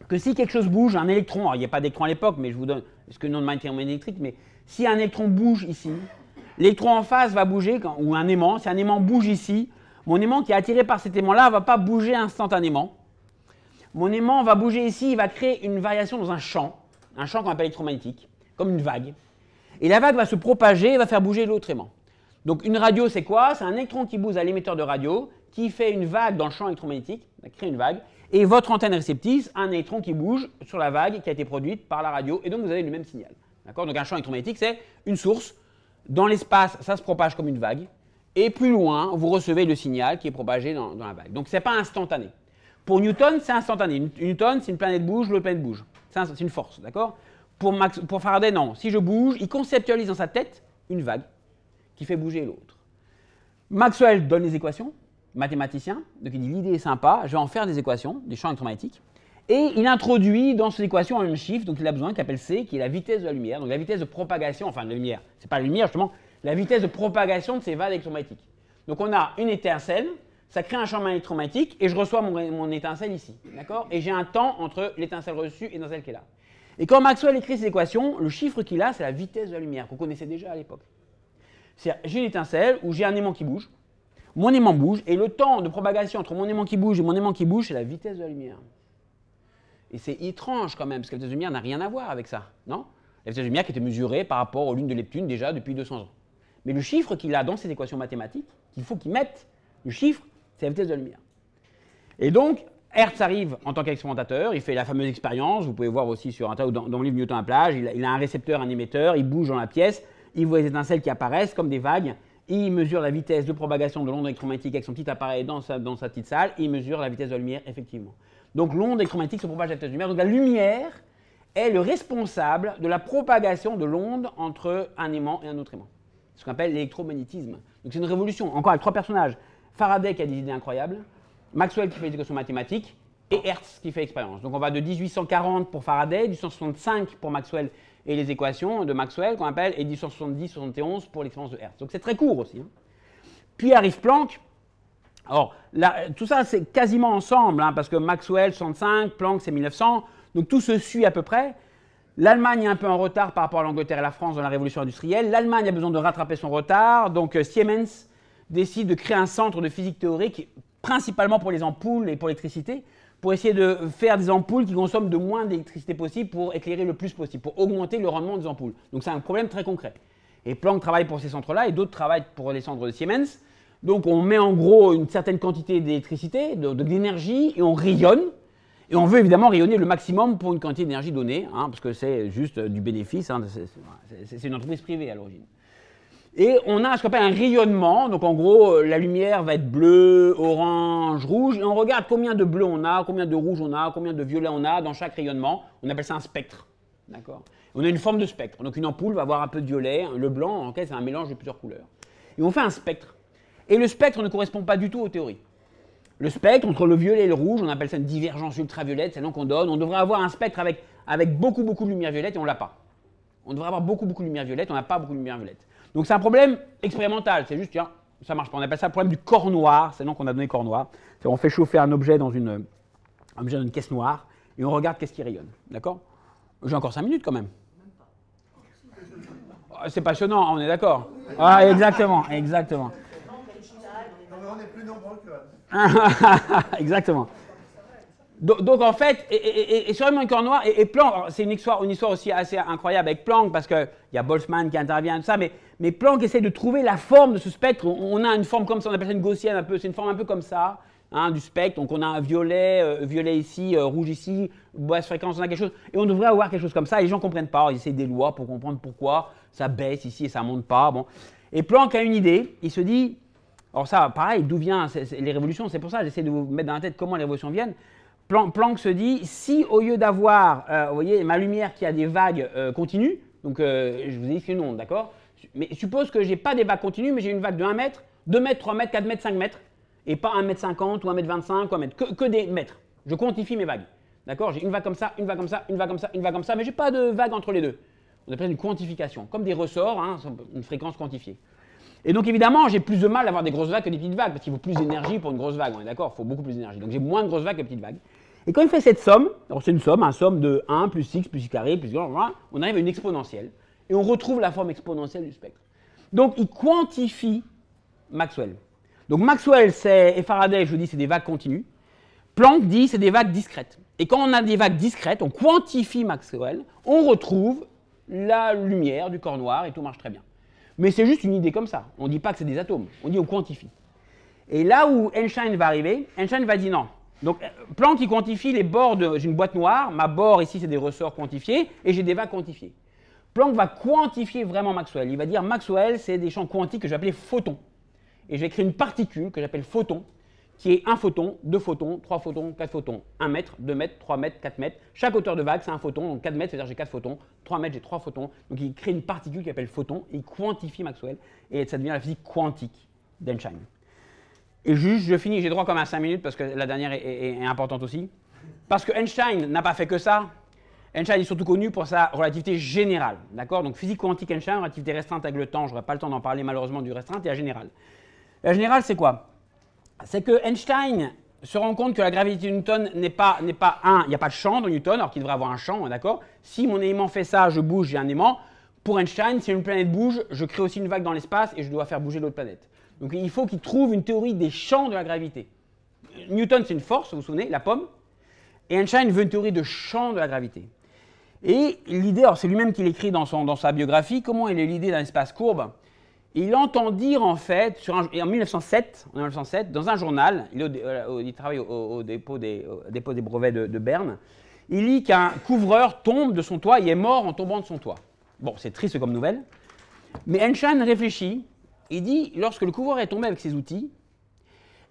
que si quelque chose bouge, un électron, alors il n'y a pas d'électron à l'époque, mais je vous donne ce que le nom de matériau électrique, mais si un électron bouge ici, l'électron en face va bouger, ou un aimant, si un aimant bouge ici, mon aimant qui est attiré par cet aimant-là ne va pas bouger instantanément. Mon aimant va bouger ici, il va créer une variation dans un champ qu'on appelle électromagnétique, comme une vague. Et la vague va se propager et va faire bouger l'autre aimant. Donc une radio, c'est quoi? C'est un électron qui bouge à l'émetteur de radio, qui fait une vague dans le champ électromagnétique, va créer une vague, et votre antenne réceptrice, un électron qui bouge sur la vague qui a été produite par la radio, et donc vous avez le même signal. Donc un champ électromagnétique, c'est une source. Dans l'espace, ça se propage comme une vague, et plus loin, vous recevez le signal qui est propagé dans la vague. Donc ce n'est pas instantané. Pour Newton, c'est instantané. Newton, si une planète bouge, l'autre planète bouge. C'est une force, d'accord? Pour Faraday, non. Si je bouge, il conceptualise dans sa tête une vague qui fait bouger l'autre. Maxwell donne les équations, mathématicien, donc il dit l'idée est sympa, je vais en faire des équations, des champs électromagnétiques, et il introduit dans ces équations un même chiffre, donc il a besoin, qui appelle C, qui est la vitesse de la lumière, donc la vitesse de propagation, enfin de la lumière, c'est pas la lumière justement, la vitesse de propagation de ces vagues électromagnétiques. Donc on a une étincelle, ça crée un champ électromagnétique et je reçois mon étincelle ici, d'accord? Et j'ai un temps entre l'étincelle reçue et l'étincelle qui est là. Et quand Maxwell écrit ces équations, le chiffre qu'il a, c'est la vitesse de la lumière, qu'on connaissait déjà à l'époque. C'est-à-dire, j'ai une étincelle où j'ai un aimant qui bouge, mon aimant bouge, et le temps de propagation entre mon aimant qui bouge et mon aimant qui bouge, c'est la vitesse de la lumière. Et c'est étrange quand même, parce que la vitesse de la lumière n'a rien à voir avec ça, non? la vitesse de lumière qui était mesurée par rapport aux lunes de Neptune déjà depuis 200 ans. Mais le chiffre qu'il a dans cette équation mathématique, qu'il faut qu'il mette, le chiffre, c'est la vitesse de la lumière. Et donc, Hertz arrive en tant qu'expérimentateur, il fait la fameuse expérience, vous pouvez voir aussi sur un tas ou dans le livre Newton à la plage, il a un récepteur, un émetteur, il bouge dans la pièce, il voit les étincelles qui apparaissent comme des vagues, il mesure la vitesse de propagation de l'onde électromagnétique avec son petit appareil dans sa petite salle, il mesure la vitesse de la lumière effectivement. Donc l'onde électromagnétique se propage à la vitesse de la lumière, donc la lumière est le responsable de la propagation de l'onde entre un aimant et un autre aimant. Ce qu'on appelle l'électromagnétisme. Donc c'est une révolution, encore avec trois personnages. Faraday qui a des idées incroyables, Maxwell qui fait les équations mathématiques et Hertz qui fait l'expérience. Donc on va de 1840 pour Faraday, 1865 pour Maxwell et les équations de Maxwell qu'on appelle, et 1870-71 pour l'expérience de Hertz. Donc c'est très court aussi. Puis arrive Planck. Alors là, tout ça c'est quasiment ensemble, parce que Maxwell 65, Planck c'est 1900, donc tout se suit à peu près. L'Allemagne est un peu en retard par rapport à l'Angleterre et la France dans la révolution industrielle. L'Allemagne a besoin de rattraper son retard, donc Siemens décide de créer un centre de physique théorique, principalement pour les ampoules et pour l'électricité, pour essayer de faire des ampoules qui consomment de moins d'électricité possible pour éclairer le plus possible, pour augmenter le rendement des ampoules. Donc c'est un problème très concret. Et Planck travaille pour ces centres-là et d'autres travaillent pour les centres de Siemens. Donc on met en gros une certaine quantité d'électricité, d'énergie, et on rayonne. Et on veut évidemment rayonner le maximum pour une quantité d'énergie donnée, parce que c'est juste du bénéfice, c'est une entreprise privée à l'origine. Et on a ce qu'on appelle un rayonnement, donc en gros la lumière va être bleue, orange, rouge, et on regarde combien de bleu on a, combien de rouge on a, combien de violet on a dans chaque rayonnement, on appelle ça un spectre. D'accord ? On a une forme de spectre, donc une ampoule va avoir un peu de violet, le blanc en fait c'est un mélange de plusieurs couleurs. Et on fait un spectre. Et le spectre ne correspond pas du tout aux théories. Le spectre, entre le violet et le rouge, on appelle ça une divergence ultraviolette, c'est le nom qu'on donne. On devrait avoir un spectre avec beaucoup de lumière violette et on ne l'a pas. On devrait avoir beaucoup de lumière violette, on n'a pas beaucoup de lumière violette. Donc c'est un problème expérimental, c'est juste, tiens, ça marche pas. On appelle ça le problème du corps noir, c'est le nom qu'on a donné corps noir. On fait chauffer un objet dans une caisse noire et on regarde qu'est-ce qui rayonne. D'accord ? J'ai encore 5 minutes quand même. C'est passionnant, on est d'accord ? Ah, exactement. On est plus nombreux que... Exactement. Donc en fait, et sur le corps noir, et Planck, c'est une histoire aussi assez incroyable avec Planck, parce qu'il y a Boltzmann qui intervient et tout ça, mais Planck essaie de trouver la forme de ce spectre. On a une forme comme ça, on appelle ça une gaussienne un peu, c'est une forme un peu comme ça, du spectre. Donc on a un violet ici, rouge ici, basse fréquence, on a quelque chose, et on devrait avoir quelque chose comme ça, et les gens ne comprennent pas, ils essaient des lois pour comprendre pourquoi ça baisse ici et ça ne monte pas. Bon. Et Planck a une idée, il se dit... Alors ça, pareil, d'où viennent les révolutions? C'est pour ça que j'essaie de vous mettre dans la tête comment les révolutions viennent. Planck se dit, si au lieu d'avoir, vous voyez, ma lumière qui a des vagues continues, donc je vous ai dit que c'est une onde, d'accord? Mais suppose que je n'ai pas des vagues continues, mais j'ai une vague de 1 mètre, 2 mètres, 3 mètres, 4 mètres, 5 mètres, et pas 1 mètre 50 ou 1 mètre 25 ou 1 mètre, que des mètres. Je quantifie mes vagues, d'accord? J'ai une vague comme ça, une vague comme ça, une vague comme ça, une vague comme ça, mais je n'ai pas de vague entre les deux. On appelle ça une quantification, comme des ressorts, une fréquence quantifiée. Et donc évidemment, j'ai plus de mal à avoir des grosses vagues que des petites vagues, parce qu'il faut plus d'énergie pour une grosse vague, on est d'accord? Il faut beaucoup plus d'énergie. Donc j'ai moins de grosses vagues que de petites vagues. Et quand il fait cette somme, alors c'est une somme de 1 plus x plus x carré, plus on arrive à une exponentielle. Et on retrouve la forme exponentielle du spectre. Donc il quantifie Maxwell. Donc Maxwell et Faraday, je vous dis, c'est des vagues continues. Planck dit c'est des vagues discrètes. Et quand on a des vagues discrètes, on quantifie Maxwell, on retrouve la lumière du corps noir et tout marche très bien. Mais c'est juste une idée comme ça. On ne dit pas que c'est des atomes, on dit on quantifie. Et là où Einstein va arriver, Einstein va dire non. Donc Planck il quantifie les bords d'une boîte noire, ma bord ici c'est des ressorts quantifiés, et j'ai des vagues quantifiées. Planck va quantifier vraiment Maxwell. Il va dire Maxwell c'est des champs quantiques que je vais appeler photons. Et je vais créer une particule que j'appelle photon, qui est 1 photon, 2 photons, 3 photons, 4 photons, 1 mètre, 2 mètres, 3 mètres, 4 mètres. Chaque hauteur de vague, c'est 1 photon, donc 4 mètres, c'est-à-dire j'ai 4 photons, 3 mètres, j'ai 3 photons. Donc il crée une particule qui s'appelle photon, et il quantifie Maxwell, et ça devient la physique quantique d'Einstein. Et juste, je finis, j'ai droit comme à 5 minutes, parce que la dernière est importante aussi. Parce que Einstein n'a pas fait que ça. Einstein est surtout connu pour sa relativité générale, d'accord? Donc physique quantique Einstein, relativité restreinte avec le temps, je n'aurai pas le temps d'en parler malheureusement du restreinte, et la générale. La générale, c'est quoi? C'est que Einstein se rend compte que la gravité de Newton n'est pas il n'y a pas de champ dans Newton, alors qu'il devrait avoir un champ, d'accord? Si mon aimant fait ça, je bouge, j'ai un aimant. Pour Einstein, si une planète bouge, je crée aussi une vague dans l'espace et je dois faire bouger l'autre planète. Donc il faut qu'il trouve une théorie des champs de la gravité. Newton, c'est une force, vous vous souvenez, la pomme. Et Einstein veut une théorie de champ de la gravité. Et l'idée, alors c'est lui-même qui l'écrit dans sa biographie, comment il a eu l'idée d'un espace courbe. Il entend dire en fait, en 1907, dans un journal, il travaille au dépôt des brevets de Berne, il lit qu'un couvreur tombe de son toit et est mort en tombant de son toit. Bon, c'est triste comme nouvelle, mais Einstein réfléchit, il dit, lorsque le couvreur est tombé avec ses outils,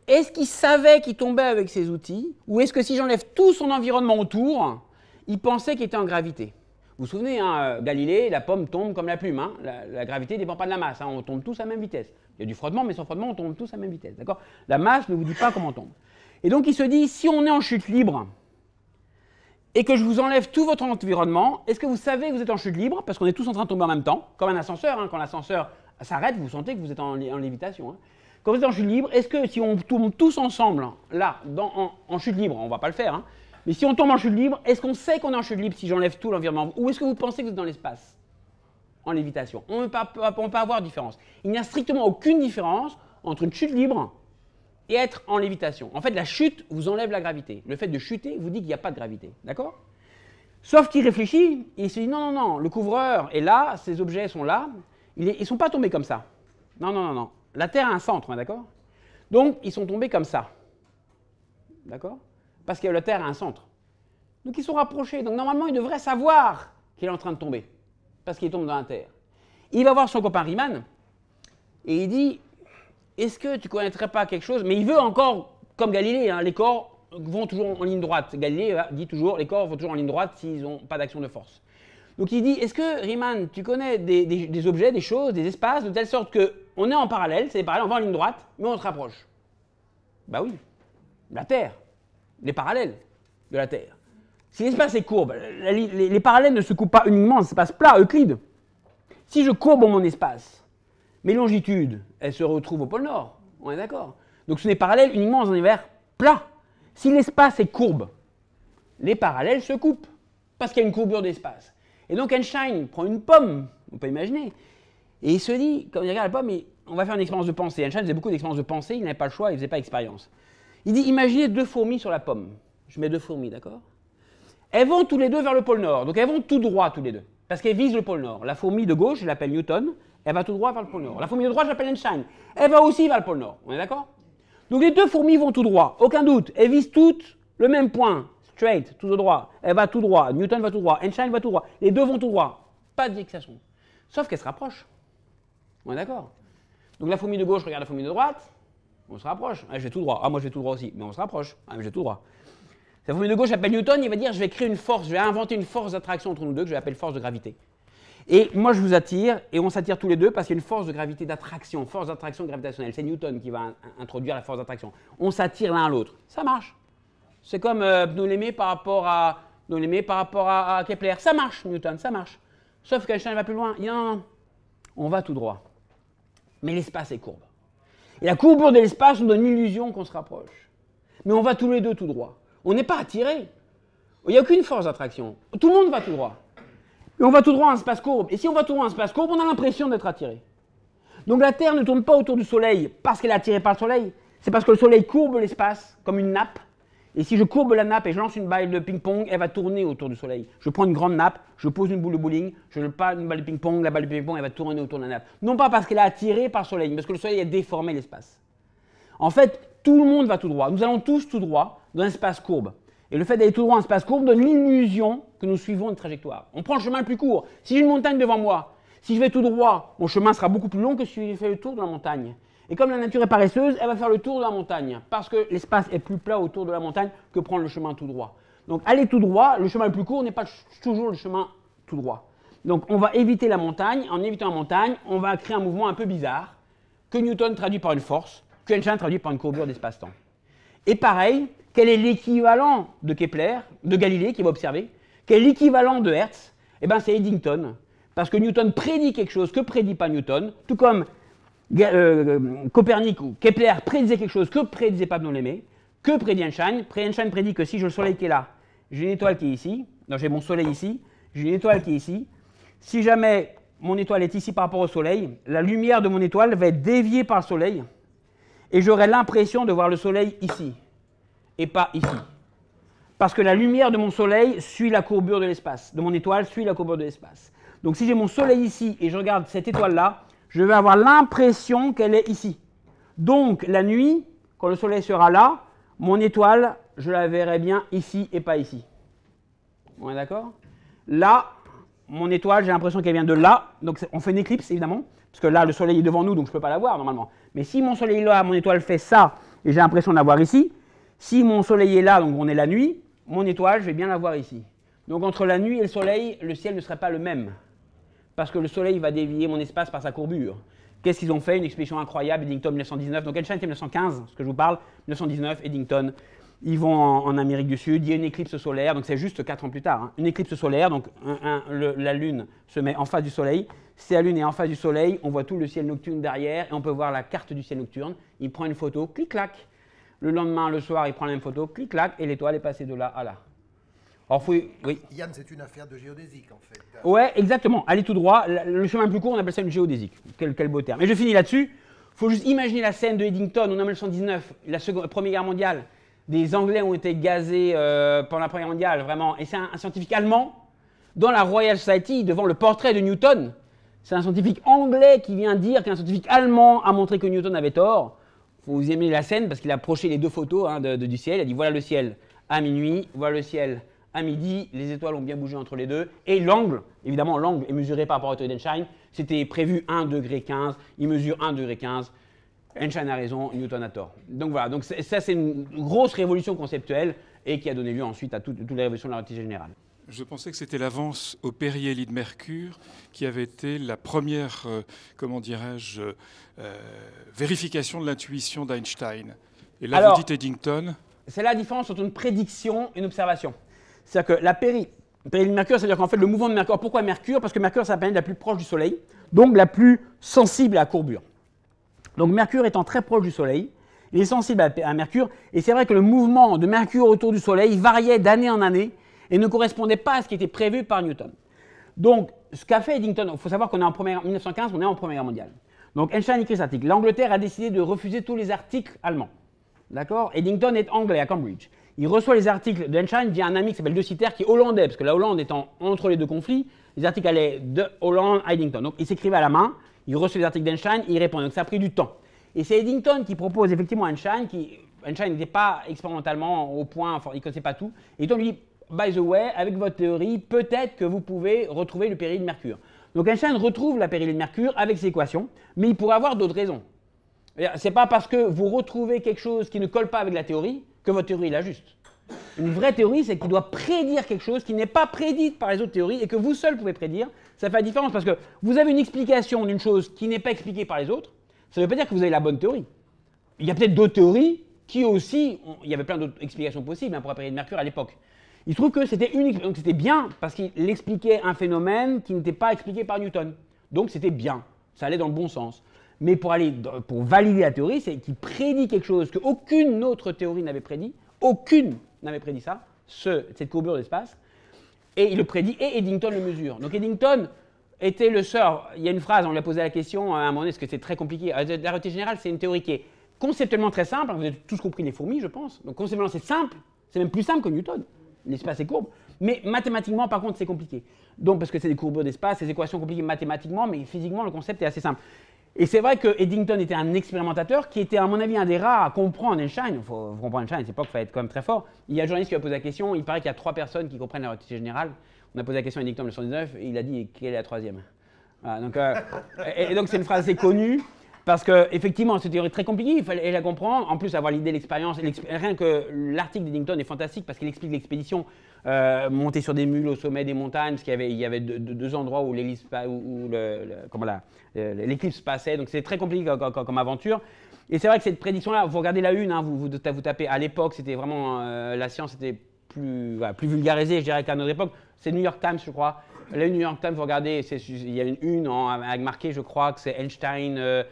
est-ce qu'il savait qu'il tombait avec ses outils, ou est-ce que si j'enlève tout son environnement autour, il pensait qu'il était en gravité? Vous vous souvenez, hein, Galilée, la pomme tombe comme la plume. Hein, la gravité ne dépend pas de la masse. Hein, on tombe tous à la même vitesse. Il y a du frottement, mais sans frottement, on tombe tous à la même vitesse. D'accord? La masse ne vous dit pas comment on tombe. Et donc, il se dit, si on est en chute libre et que je vous enlève tout votre environnement, est-ce que vous savez que vous êtes en chute libre? Parce qu'on est tous en train de tomber en même temps, comme un ascenseur. Hein, quand l'ascenseur s'arrête, vous sentez que vous êtes en lévitation. Hein. Quand vous êtes en chute libre, est-ce que si on tombe tous ensemble, là, en chute libre, on ne va pas le faire, hein, mais si on tombe en chute libre, est-ce qu'on sait qu'on est en chute libre si j'enlève tout l'environnement? Ou est-ce que vous pensez que vous êtes dans l'espace? En lévitation. On ne peut pas avoir de différence. Il n'y a strictement aucune différence entre une chute libre et être en lévitation. En fait, la chute vous enlève la gravité. Le fait de chuter vous dit qu'il n'y a pas de gravité. D'accord? Sauf qu'il réfléchit et il se dit non, non, non, le couvreur est là, ces objets sont là, ils ne sont pas tombés comme ça. Non, non, non, non. La Terre a un centre, hein, d'accord? Donc, ils sont tombés comme ça. D'accord? Parce que la Terre a un centre. Donc ils sont rapprochés. Donc normalement, il devrait savoir qu'il est en train de tomber. Parce qu'il tombe dans la Terre. Il va voir son copain Riemann. Et il dit, est-ce que tu ne connaîtrais pas quelque chose? Mais il veut encore, comme Galilée, hein, les corps vont toujours en ligne droite. Galilée dit toujours, les corps vont toujours en ligne droite s'ils n'ont pas d'action de force. Donc il dit, est-ce que Riemann, tu connais des objets, des choses, des espaces, de telle sorte qu'on est en parallèle, c'est des parallèles, on va en ligne droite, mais on se rapproche? Bah oui, la Terre. Les parallèles de la Terre. Si l'espace est courbe, les parallèles ne se coupent pas uniquement en espace plat, Euclide. Si je courbe mon espace, mes longitudes, elles se retrouvent au pôle Nord. On est d'accord? Donc ce n'est parallèle uniquement dans un univers plat. Si l'espace est courbe, les parallèles se coupent, parce qu'il y a une courbure d'espace. Et donc Einstein prend une pomme, on peut imaginer, et il se dit, quand il regarde la pomme, on va faire une expérience de pensée. Einstein faisait beaucoup d'expériences de pensée, il n'avait pas le choix, il ne faisait pas d'expérience. Il dit, imaginez 2 fourmis sur la pomme. Je mets 2 fourmis, d'accord? Elles vont tous les deux vers le pôle Nord. Donc elles vont tout droit, tous les deux. Parce qu'elles visent le pôle Nord. La fourmi de gauche, je l'appelle Newton. Elle va tout droit vers le pôle Nord. La fourmi de droite, je l'appelle Einstein. Elle va aussi vers le pôle Nord. On est d'accord? Donc les 2 fourmis vont tout droit. Aucun doute. Elles visent toutes le même point. Straight, tout droit. Elle va tout droit. Newton va tout droit. Einstein va tout droit. Les 2 vont tout droit. Pas de fixation. Sauf qu'elles se rapprochent. On est d'accord? Donc la fourmi de gauche regarde la fourmi de droite. On se rapproche. Ah, je vais tout droit. Ah, moi, je vais tout droit aussi. Mais on se rapproche. Ah, mais je vais tout droit. La fourmi de gauche appelle Newton. Il va dire, je vais créer une force. Je vais inventer une force d'attraction entre nous deux que je vais appeler force de gravité. Et moi, je vous attire. Et on s'attire tous les deux parce qu'il y a une force de gravité d'attraction. Force d'attraction gravitationnelle. C'est Newton qui va introduire la force d'attraction. On s'attire l'un à l'autre. Ça marche. C'est comme Ptolémée par rapport à Kepler. Ça marche, Newton. Ça marche. Sauf qu'Einstein va plus loin. Il dit, non, non. On va tout droit. Mais l'espace est courbe. Et la courbure de l'espace nous donne l'illusion qu'on se rapproche. Mais on va tous les deux tout droit. On n'est pas attiré. Il n'y a aucune force d'attraction. Tout le monde va tout droit. Et on va tout droit en espace courbe. Et si on va tout droit en espace courbe, on a l'impression d'être attiré. Donc la Terre ne tourne pas autour du Soleil parce qu'elle est attirée par le Soleil. C'est parce que le Soleil courbe l'espace comme une nappe. Et si je courbe la nappe et je lance une balle de ping-pong, elle va tourner autour du Soleil. Je prends une grande nappe, je pose une boule de bowling, je ne pas une balle de ping-pong, la balle de ping-pong, elle va tourner autour de la nappe. Non pas parce qu'elle est attirée par le Soleil, mais parce que le Soleil a déformé l'espace. En fait, tout le monde va tout droit. Nous allons tous tout droit dans un espace courbe. Et le fait d'aller tout droit dans un espace courbe donne l'illusion que nous suivons une trajectoire. On prend le chemin le plus court. Si j'ai une montagne devant moi, si je vais tout droit, mon chemin sera beaucoup plus long que si je fais le tour de la montagne. Et comme la nature est paresseuse, elle va faire le tour de la montagne, parce que l'espace est plus plat autour de la montagne que prendre le chemin tout droit. Donc aller tout droit, le chemin le plus court n'est pas toujours le chemin tout droit. Donc on va éviter la montagne. En évitant la montagne, on va créer un mouvement un peu bizarre, que Newton traduit par une force, que Einstein traduit par une courbure d'espace-temps. Et pareil, quel est l'équivalent de Kepler, de Galilée qui va observer? Quel est l'équivalent de Hertz? Eh bien c'est Eddington, parce que Newton prédit quelque chose que prédit pas Newton, tout comme Copernic ou Kepler prédisait quelque chose que prédisait pas Ptolémée, que prédit Einstein. Einstein prédit que si j'ai le Soleil qui est là, j'ai une étoile qui est ici, donc j'ai mon Soleil ici, j'ai une étoile qui est ici. Si jamais mon étoile est ici par rapport au Soleil, la lumière de mon étoile va être déviée par le Soleil et j'aurai l'impression de voir le Soleil ici et pas ici. Parce que la lumière de mon soleil suit la courbure de l'espace, de mon étoile suit la courbure de l'espace. Donc si j'ai mon soleil ici et je regarde cette étoile-là, je vais avoir l'impression qu'elle est ici. Donc la nuit, quand le soleil sera là, mon étoile, je la verrai bien ici et pas ici. On est d'accord? Là, mon étoile, j'ai l'impression qu'elle vient de là. Donc on fait une éclipse, évidemment, parce que là, le soleil est devant nous, donc je ne peux pas la voir normalement. Mais si mon soleil est là, mon étoile fait ça, et j'ai l'impression de la voir ici. Si mon soleil est là, donc on est la nuit, mon étoile, je vais bien la voir ici. Donc entre la nuit et le soleil, le ciel ne serait pas le même. Parce que le soleil va dévier mon espace par sa courbure. Qu'est-ce qu'ils ont fait? Une expédition incroyable, Eddington 1919. Donc Einstein était 1915, ce que je vous parle, 1919, Eddington. Ils vont en Amérique du Sud, il y a une éclipse solaire, donc c'est juste 4 ans plus tard. Hein. Une éclipse solaire, donc la Lune se met en face du Soleil. Si la Lune est en face du Soleil, on voit tout le ciel nocturne derrière et on peut voir la carte du ciel nocturne. Il prend une photo, clic-clac. Le lendemain, le soir, il prend la même photo, clic-clac, et l'étoile est passée de là à là. Alors, oui. Yann, c'est une affaire de géodésique, en fait. Ouais, exactement. Allez tout droit. Le chemin le plus court, on appelle ça une géodésique. Quel beau terme. Et je finis là-dessus. Il faut juste imaginer la scène de Eddington en 1919, la Première Guerre mondiale. Des Anglais ont été gazés pendant la Première Guerre mondiale, vraiment. Et c'est un scientifique allemand, dans la Royal Society, devant le portrait de Newton. C'est un scientifique anglais qui vient dire qu'un scientifique allemand a montré que Newton avait tort. Il faut vous aimer la scène parce qu'il a approché les deux photos hein, du ciel. Il a dit voilà le ciel à minuit, voilà le ciel à midi. Les étoiles ont bien bougé entre les deux. Et l'angle, évidemment, l'angle est mesuré par rapport à théorie d'Einstein. C'était prévu 1,15 degré. Il mesure 1,15 degré. Einstein a raison, Newton a tort. Donc voilà, donc ça c'est une grosse révolution conceptuelle et qui a donné lieu ensuite à toutes les révolutions de la relativité générale. Je pensais que c'était l'avance au périhélie de Mercure qui avait été la première, comment dirais-je, vérification de l'intuition d'Einstein. Et là, vous dites Eddington. C'est la différence entre une prédiction et une observation. C'est-à-dire que la périhélie de Mercure, c'est-à-dire qu'en fait, le mouvement de Mercure, pourquoi Mercure? Parce que Mercure, c'est la planète la plus proche du Soleil, donc la plus sensible à la courbure. Donc Mercure étant très proche du Soleil, il est sensible à Mercure, et c'est vrai que le mouvement de Mercure autour du Soleil variait d'année en année et ne correspondait pas à ce qui était prévu par Newton. Donc, ce qu'a fait Eddington, il faut savoir qu'on est en 1915, on est en Première Guerre mondiale. Donc Einstein écrit cet article. L'Angleterre a décidé de refuser tous les articles allemands. D'accord? Eddington est anglais à Cambridge. Il reçoit les articles d'Einstein via un ami qui s'appelle De Sitter, qui est hollandais, parce que la Hollande étant entre les deux conflits, les articles allaient de Hollande à Eddington. Donc il s'écrivait à la main. Il reçoit les articles d'Einstein, il répond. Donc ça a pris du temps. Et c'est Eddington qui propose effectivement à Einstein, Einstein n'était pas expérimentalement au point, enfin, il ne connaissait pas tout. Et Eddington lui dit, by the way, avec votre théorie, peut-être que vous pouvez retrouver le périhélie de Mercure. Donc Einstein retrouve la périhélie de Mercure avec ses équations, mais il pourrait avoir d'autres raisons. Ce n'est pas parce que vous retrouvez quelque chose qui ne colle pas avec la théorie que votre théorie est la juste. Une vraie théorie, c'est qu'il doit prédire quelque chose qui n'est pas prédit par les autres théories et que vous seul pouvez prédire. Ça fait la différence parce que vous avez une explication d'une chose qui n'est pas expliquée par les autres. Ça ne veut pas dire que vous avez la bonne théorie. Il y a peut-être d'autres théories qui aussi, il y avait plein d'autres explications possibles pour la période de Mercure à l'époque. Il se trouve que c'était unique, donc c'était bien parce qu'il expliquait un phénomène qui n'était pas expliqué par Newton. Donc c'était bien, ça allait dans le bon sens. Mais pour valider la théorie, c'est qu'il prédit quelque chose qu'aucune autre théorie n'avait prédit. Aucune n'avait prédit ça, cette courbure d'espace. Et il le prédit et Eddington le mesure. Donc Eddington était le sort. Il y a une phrase, on lui a posé la question à un moment donné, parce que c'est très compliqué. La relativité générale, c'est une théorie qui est conceptuellement très simple. Vous avez tous compris les fourmis, je pense. Donc conceptuellement, c'est simple. C'est même plus simple que Newton. L'espace est courbe. Mais mathématiquement, par contre, c'est compliqué. Donc, parce que c'est des courbures d'espace, des équations compliquées mathématiquement, mais physiquement, le concept est assez simple. Et c'est vrai que Eddington était un expérimentateur qui était, à mon avis, un des rares à comprendre Einstein. Il faut comprendre Einstein, à cette époque, il fallait être quand même très fort. Il y a un journaliste qui a posé la question. Il paraît qu'il y a 3 personnes qui comprennent la relativité générale. On a posé la question à Eddington en 1919 et il a dit quelle est la 3e. Voilà, donc, et donc, c'est une phrase assez connue. Parce qu'effectivement, c'est une théorie très compliquée, il fallait la comprendre. En plus, avoir l'idée, l'expérience. Rien que l'article d'Eddington est fantastique parce qu'il explique l'expédition monter sur des mules au sommet des montagnes, parce qu'il y avait deux endroits où l'éclipse passait. Donc, c'est très compliqué comme aventure. Et c'est vrai que cette prédiction-là, vous regardez la une, hein, vous tapez à l'époque, c'était vraiment. La science était plus vulgarisée, je dirais, qu'à notre époque. C'est New York Times, je crois. La une New York Times, vous regardez, il y a une avec marqué, je crois, que c'est Einstein.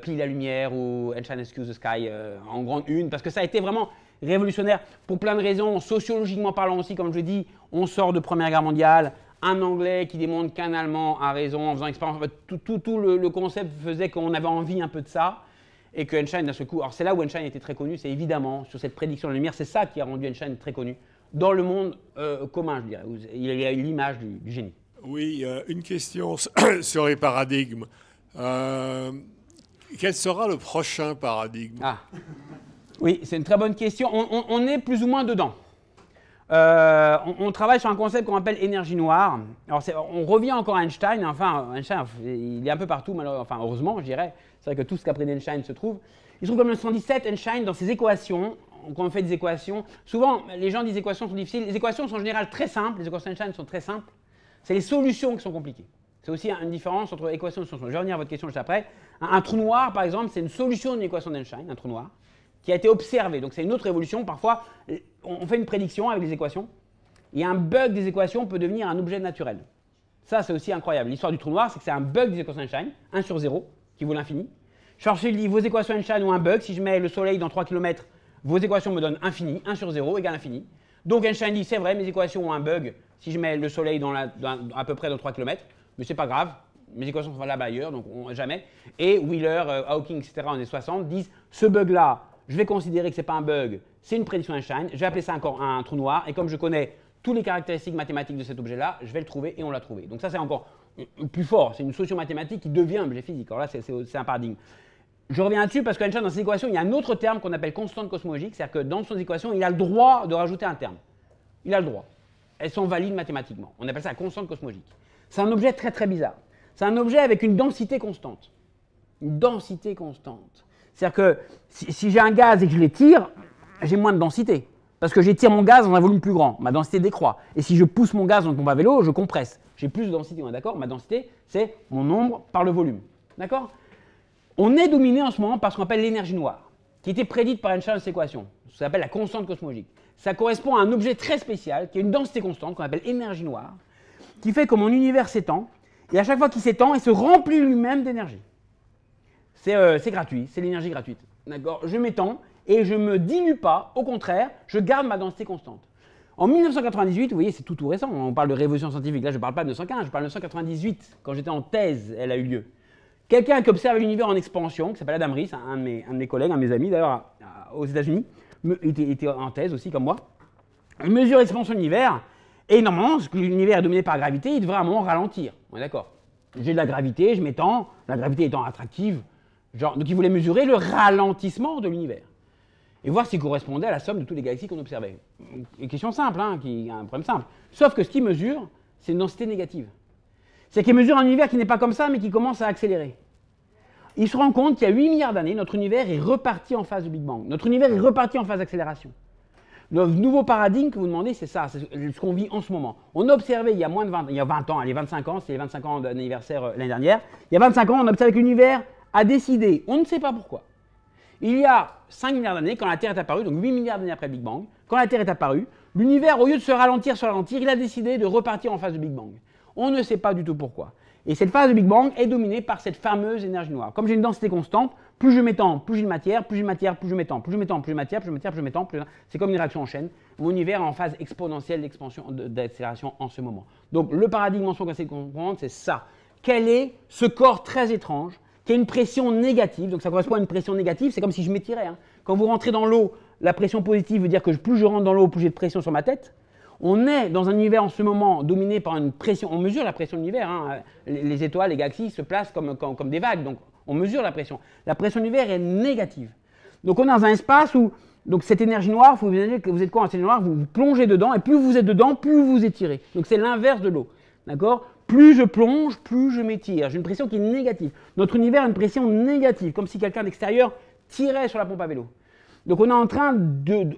Plie la lumière ou Einstein Excuse the Sky en grande une, parce que ça a été vraiment révolutionnaire pour plein de raisons, sociologiquement parlant aussi, comme je dis, on sort de Première Guerre mondiale, un Anglais qui démontre qu'un Allemand a raison en faisant expérience, tout le concept faisait qu'on avait envie un peu de ça, et que Einstein, d'un seul coup, alors c'est là où Einstein était très connu, c'est évidemment sur cette prédiction de la lumière, c'est ça qui a rendu Einstein très connu. dans le monde commun, je dirais. Il y a l'image du génie. Oui, une question sur les paradigmes. Quel sera le prochain paradigme? Oui, c'est une très bonne question. On est plus ou moins dedans. On travaille sur un concept qu'on appelle énergie noire. Alors on revient encore à Einstein. Enfin, Einstein, il est un peu partout, enfin, heureusement, je dirais. C'est vrai que tout ce qu'a pris Einstein se trouve. Il se trouve comme le 117, Einstein, dans ses équations, quand on fait des équations, souvent les gens disent équations sont difficiles. Les équations sont en général très simples. Les équations d'Einstein sont très simples. C'est les solutions qui sont compliquées. C'est aussi une différence entre équation et solution. Je vais revenir à votre question juste après. Un trou noir, par exemple, c'est une solution d'une équation d'Einstein, un trou noir, qui a été observé. Donc c'est une autre évolution. Parfois, on fait une prédiction avec les équations, et un bug des équations peut devenir un objet naturel. Ça, c'est aussi incroyable. L'histoire du trou noir, c'est que c'est un bug des équations d'Einstein, 1 sur 0, qui vaut l'infini. Schwarzschild dit, vos équations Einstein ont un bug. Si je mets le soleil dans 3 km, vos équations me donnent infini, 1 sur 0 égale infini. Donc Einstein dit, c'est vrai, mes équations ont un bug si je mets le soleil à peu près dans 3 km, mais c'est pas grave, mes équations sont valables ailleurs, donc jamais. Et Wheeler, Hawking, etc. en années 60 disent, ce bug-là, je vais considérer que ce n'est pas un bug, c'est une prédiction Einstein, je vais appeler ça encore un trou noir, et comme je connais toutes les caractéristiques mathématiques de cet objet-là, je vais le trouver, et on l'a trouvé. Donc ça, c'est encore plus fort, c'est une solution mathématique qui devient un objet physique. Alors là, c'est un paradigme. Je reviens là-dessus parce qu'Einstein, dans ses équations, il y a un autre terme qu'on appelle constante cosmologique, c'est-à-dire que dans son équation, il a le droit de rajouter un terme. Il a le droit. Elles sont valides mathématiquement. On appelle ça la constante cosmologique. C'est un objet très très bizarre. C'est un objet avec une densité constante. Une densité constante. C'est-à-dire que si j'ai un gaz et que je l'étire, j'ai moins de densité. Parce que j'étire mon gaz dans un volume plus grand. Ma densité décroît. Et si je pousse mon gaz dans une pompe à vélo, je compresse. J'ai plus de densité. On est d'accord? Ma densité, c'est mon nombre par le volume. D'accord? On est dominé en ce moment par ce qu'on appelle l'énergie noire, qui était prédite par Einstein dans cette équation. Ça s'appelle la constante cosmologique. Ça correspond à un objet très spécial, qui a une densité constante, qu'on appelle énergie noire, qui fait que mon univers s'étend, et à chaque fois qu'il s'étend, il se remplit lui-même d'énergie. C'est gratuit, c'est l'énergie gratuite. D'accord? Je m'étends et je ne me dilue pas, au contraire, je garde ma densité constante. En 1998, vous voyez, c'est tout récent, on parle de révolution scientifique, là je ne parle pas de 1915, je parle de 1998, quand j'étais en thèse, elle a eu lieu. Quelqu'un qui observe l'univers en expansion, qui s'appelle Adam Riess, un de mes collègues, un de mes amis d'ailleurs, aux États-Unis, était en thèse aussi comme moi, il mesure l'expansion de l'univers, et normalement, ce que l'univers est dominé par la gravité, il devrait à un moment ralentir. On est d'accord? J'ai de la gravité, je m'étends, la gravité étant attractive, donc il voulait mesurer le ralentissement de l'univers, et voir s'il correspondait à la somme de toutes les galaxies qu'on observait. Une question simple, un problème simple. Sauf que ce qu'il mesure, c'est une densité négative. C'est qu'il mesure un univers qui n'est pas comme ça, mais qui commence à accélérer. Il se rend compte qu'il y a 8 milliards d'années, notre univers est reparti en phase de Big Bang. Notre univers est reparti en phase d'accélération. Le nouveau paradigme que vous demandez, c'est ça, c'est ce qu'on vit en ce moment. On a observé il y a moins de 20 ans, allez, 25 ans, c'est les 25 ans d'anniversaire l'année dernière. Il y a 25 ans, on a observé que l'univers a décidé, on ne sait pas pourquoi. Il y a 5 milliards d'années, quand la Terre est apparue, donc 8 milliards d'années après le Big Bang, quand la Terre est apparue, l'univers, au lieu de se ralentir, il a décidé de repartir en phase de Big Bang. On ne sait pas du tout pourquoi. Et cette phase de Big Bang est dominée par cette fameuse énergie noire. Comme j'ai une densité constante, plus je m'étends, plus j'ai de matière, plus j'ai de matière, plus je m'étends, plus je m'étends, plus de matière, plus je m'étends, plus je m'étends, c'est comme une réaction en chaîne. Mon univers est en phase exponentielle d'expansion, d'accélération en ce moment. Donc le paradigme en soi qu'on essaie de comprendre, c'est ça. Quel est ce corps très étrange qui a une pression négative? Donc ça correspond à une pression négative, c'est comme si je m'étirais. Quand vous rentrez dans l'eau, la pression positive veut dire que plus je rentre dans l'eau, plus j'ai de pression sur ma tête. On est dans un univers en ce moment dominé par une pression, on mesure la pression de l'univers, les étoiles, les galaxies se placent comme des vagues, donc on mesure la pression. La pression de l'univers est négative. Donc on est dans un espace où, donc cette énergie noire, vous êtes quoi en énergie noire? Vous plongez dedans, et plus vous êtes dedans, plus vous vous étirez. Donc c'est l'inverse de l'eau, d'accord? Plus je plonge, plus je m'étire. J'ai une pression qui est négative. Notre univers a une pression négative, comme si quelqu'un d'extérieur tirait sur la pompe à vélo. Donc on est en train,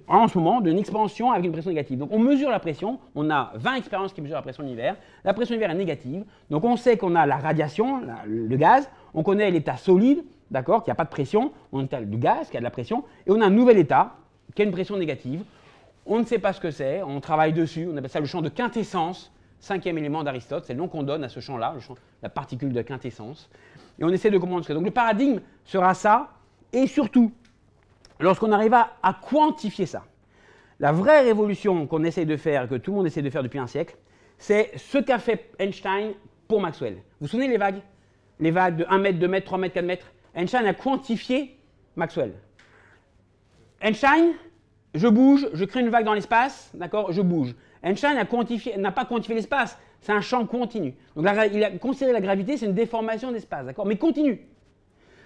en ce moment, d'une expansion avec une pression négative. Donc on mesure la pression, on a 20 expériences qui mesurent la pression de l'univers. La pression de l'univers est négative, donc on sait qu'on a la radiation, le gaz, on connaît l'état solide, d'accord, qu'il n'y a pas de pression, on a du gaz, qui a de la pression, et on a un nouvel état, qui a une pression négative. On ne sait pas ce que c'est, on travaille dessus, on appelle ça le champ de quintessence, 5e élément d'Aristote, c'est le nom qu'on donne à ce champ-là, la particule de quintessence. Et on essaie de comprendre ce que c'est. Donc le paradigme sera ça, et surtout, lorsqu'on arrivera à quantifier ça, la vraie révolution qu'on essaie de faire, que tout le monde essaie de faire depuis un siècle, c'est ce qu'a fait Einstein pour Maxwell. Vous vous souvenez les vagues? Les vagues de 1 mètre, 2 mètres, 3 mètres, 4 mètres. Einstein a quantifié Maxwell. Einstein, je bouge, je crée une vague dans l'espace, d'accord, je bouge. Einstein n'a pas quantifié l'espace, c'est un champ continu. Donc il a considéré la gravité, c'est une déformation d'espace, d'accord, mais continue.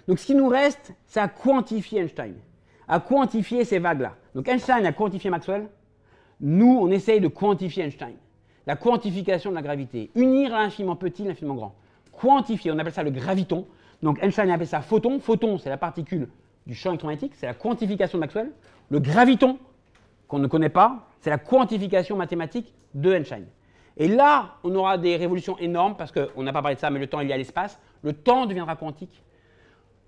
Donc ce qui nous reste, c'est à quantifier Einstein, à quantifier ces vagues-là. Donc Einstein a quantifié Maxwell, nous on essaye de quantifier Einstein. La quantification de la gravité, unir l'infiniment petit, l'infiniment grand. Quantifier, on appelle ça le graviton. Donc Einstein appelle ça photon. Photon, c'est la particule du champ électromagnétique, c'est la quantification de Maxwell. Le graviton, qu'on ne connaît pas, c'est la quantification mathématique de Einstein. Et là, on aura des révolutions énormes, parce qu'on n'a pas parlé de ça, mais le temps est lié à l'espace. Le temps deviendra quantique.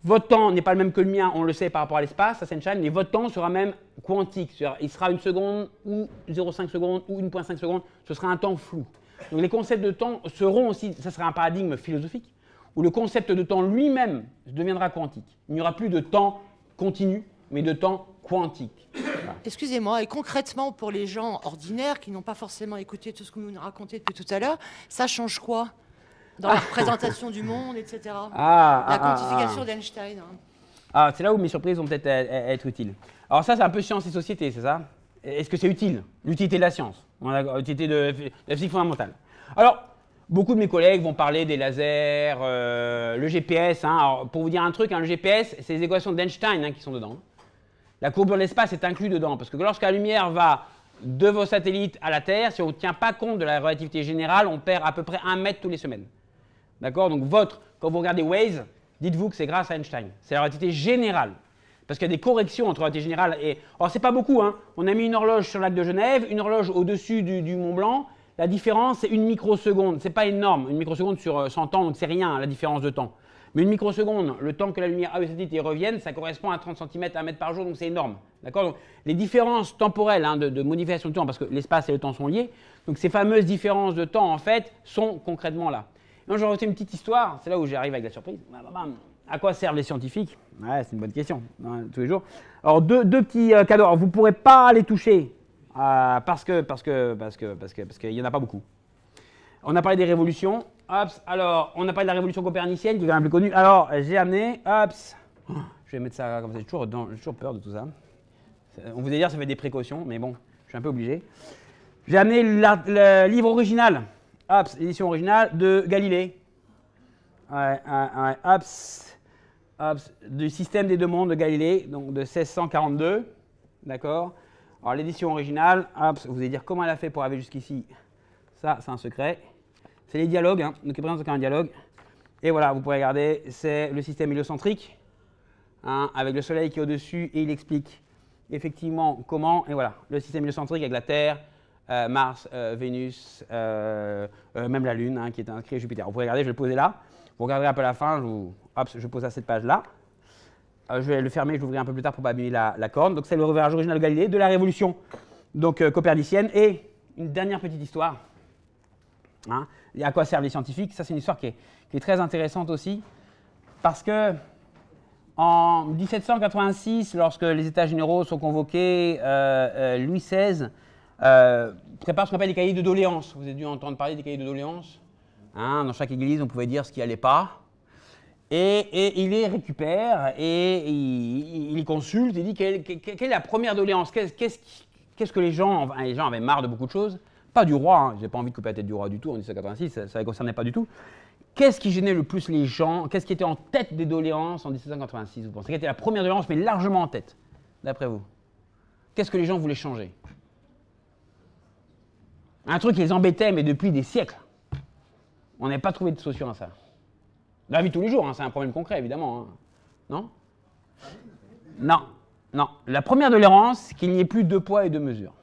Votre temps n'est pas le même que le mien, on le sait par rapport à l'espace, ça c'est Einstein, mais votre temps sera même quantique. Il sera 1 seconde, ou 0,5 secondes, ou 1,5 secondes, ce sera un temps flou. Donc les concepts de temps seront aussi, ça sera un paradigme philosophique, où le concept de temps lui-même deviendra quantique. Il n'y aura plus de temps continu, mais de temps quantique. Voilà. Excusez-moi, et concrètement, pour les gens ordinaires qui n'ont pas forcément écouté tout ce que vous nous racontez depuis tout à l'heure, ça change quoi dans la représentation du monde, etc. La quantification d'Einstein. C'est là où mes surprises vont peut-être être utiles. Alors ça, c'est un peu science et société, c'est ça? Est-ce que c'est utile? L'utilité de la science, l'utilité de la physique fondamentale. Alors, beaucoup de mes collègues vont parler des lasers, le GPS. Alors, pour vous dire un truc, le GPS, c'est les équations d'Einstein qui sont dedans. La courbure de l'espace est inclue dedans, parce que lorsque la lumière va de vos satellites à la Terre, si on ne tient pas compte de la relativité générale, on perd à peu près 1 mètre tous les semaines. D'accord? Donc quand vous regardez Waze, dites-vous que c'est grâce à Einstein. C'est la relativité générale. Parce qu'il y a des corrections entre la relativité générale et... Alors, c'est pas beaucoup, hein. On a mis une horloge sur le lac de Genève, une horloge au-dessus du Mont Blanc. La différence, c'est 1 microseconde. C'est pas énorme. 1 microseconde sur 100 ans, donc c'est rien, la différence de temps. Mais 1 microseconde, le temps que la lumière aille au satellite et revienne, ça correspond à 30 cm à 1 mètre par jour, donc c'est énorme. D'accord? Donc, les différences temporelles de modification de temps, parce que l'espace et le temps sont liés, donc ces fameuses différences de temps, en fait, sont concrètement là. Donc, je vais raconter une petite histoire, c'est là où j'arrive avec la surprise. À quoi servent les scientifiques? Ouais, c'est une bonne question, hein, tous les jours. Alors, deux petits cadeaux. Alors, vous ne pourrez pas les toucher, parce qu'il n'y en a pas beaucoup. On a parlé des révolutions. Alors, on a parlé de la révolution copernicienne, qui est quand même plus connue. Alors, j'ai amené, je vais mettre ça comme ça, j'ai toujours peur de tout ça. On vous a dit, ça fait des précautions, mais bon, je suis un peu obligé. J'ai amené le livre original, l'édition originale de Galilée. Du système des deux mondes de Galilée, donc de 1642. D'accord? Alors, l'édition originale, vous allez dire comment elle a fait pour arriver jusqu'ici. Ça, c'est un secret. C'est les dialogues, donc il présente un dialogue. Et voilà, vous pouvez regarder, c'est le système héliocentrique, avec le Soleil qui est au-dessus, et il explique effectivement comment, et voilà, le système héliocentrique avec la Terre, Mars, Vénus, même la Lune, qui est inscrit, Jupiter. Vous pouvez regarder, je vais le poser là. Vous regarderez un peu à la fin, je pose à cette page-là. Je vais le fermer, je l'ouvrirai un peu plus tard pour pas abîmer la corne. Donc c'est le reverrage original de Galilée, de la révolution copernicienne. Et une dernière petite histoire. Et à quoi servent les scientifiques? Ça, c'est une histoire qui est très intéressante aussi, parce que en 1786, lorsque les États généraux sont convoqués, Louis XVI prépare ce qu'on appelle les cahiers de doléances. Vous avez dû entendre parler des cahiers de doléances. Dans chaque église, on pouvait dire ce qui n'allait pas. Et il les récupère et il les consulte et dit quelle est la première doléance? Qu'est-ce que les gens avaient marre de beaucoup de choses. Pas du roi, je n'ai pas envie de couper la tête du roi du tout en 1786, ça ne les concernait pas du tout. Qu'est-ce qui gênait le plus les gens? Qu'est-ce qui était en tête des doléances en 1786, vous pensez? Quelle était la première doléance, mais largement en tête, d'après vous? Qu'est-ce que les gens voulaient changer? Un truc qui les embêtait, mais depuis des siècles. On n'avait pas trouvé de solution à ça. Dans la vie de tous les jours, c'est un problème concret, évidemment. Non? Non. La première doléance, qu'il n'y ait plus 2 poids et 2 mesures.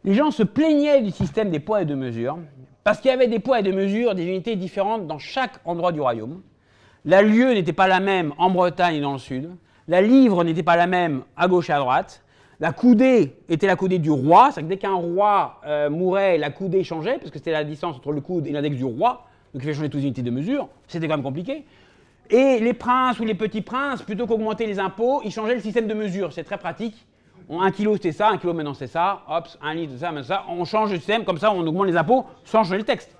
Les gens se plaignaient du système des poids et de mesures, parce qu'il y avait des poids et des mesures, des unités différentes dans chaque endroit du royaume. La lieue n'était pas la même en Bretagne et dans le sud. La livre n'était pas la même à gauche et à droite. La coudée était la coudée du roi, c'est-à-dire que dès qu'un roi mourait, la coudée changeait, parce que c'était la distance entre le coude et l'index du roi, donc il fallait changer toutes les unités de mesure, c'était quand même compliqué. Et les princes ou les petits princes, plutôt qu'augmenter les impôts, ils changeaient le système de mesure, c'est très pratique. 1 kilo c'était ça, 1 kilo maintenant c'est ça, hop, 1 litre c'est ça, maintenant ça, on change le système, comme ça on augmente les impôts sans changer le texte.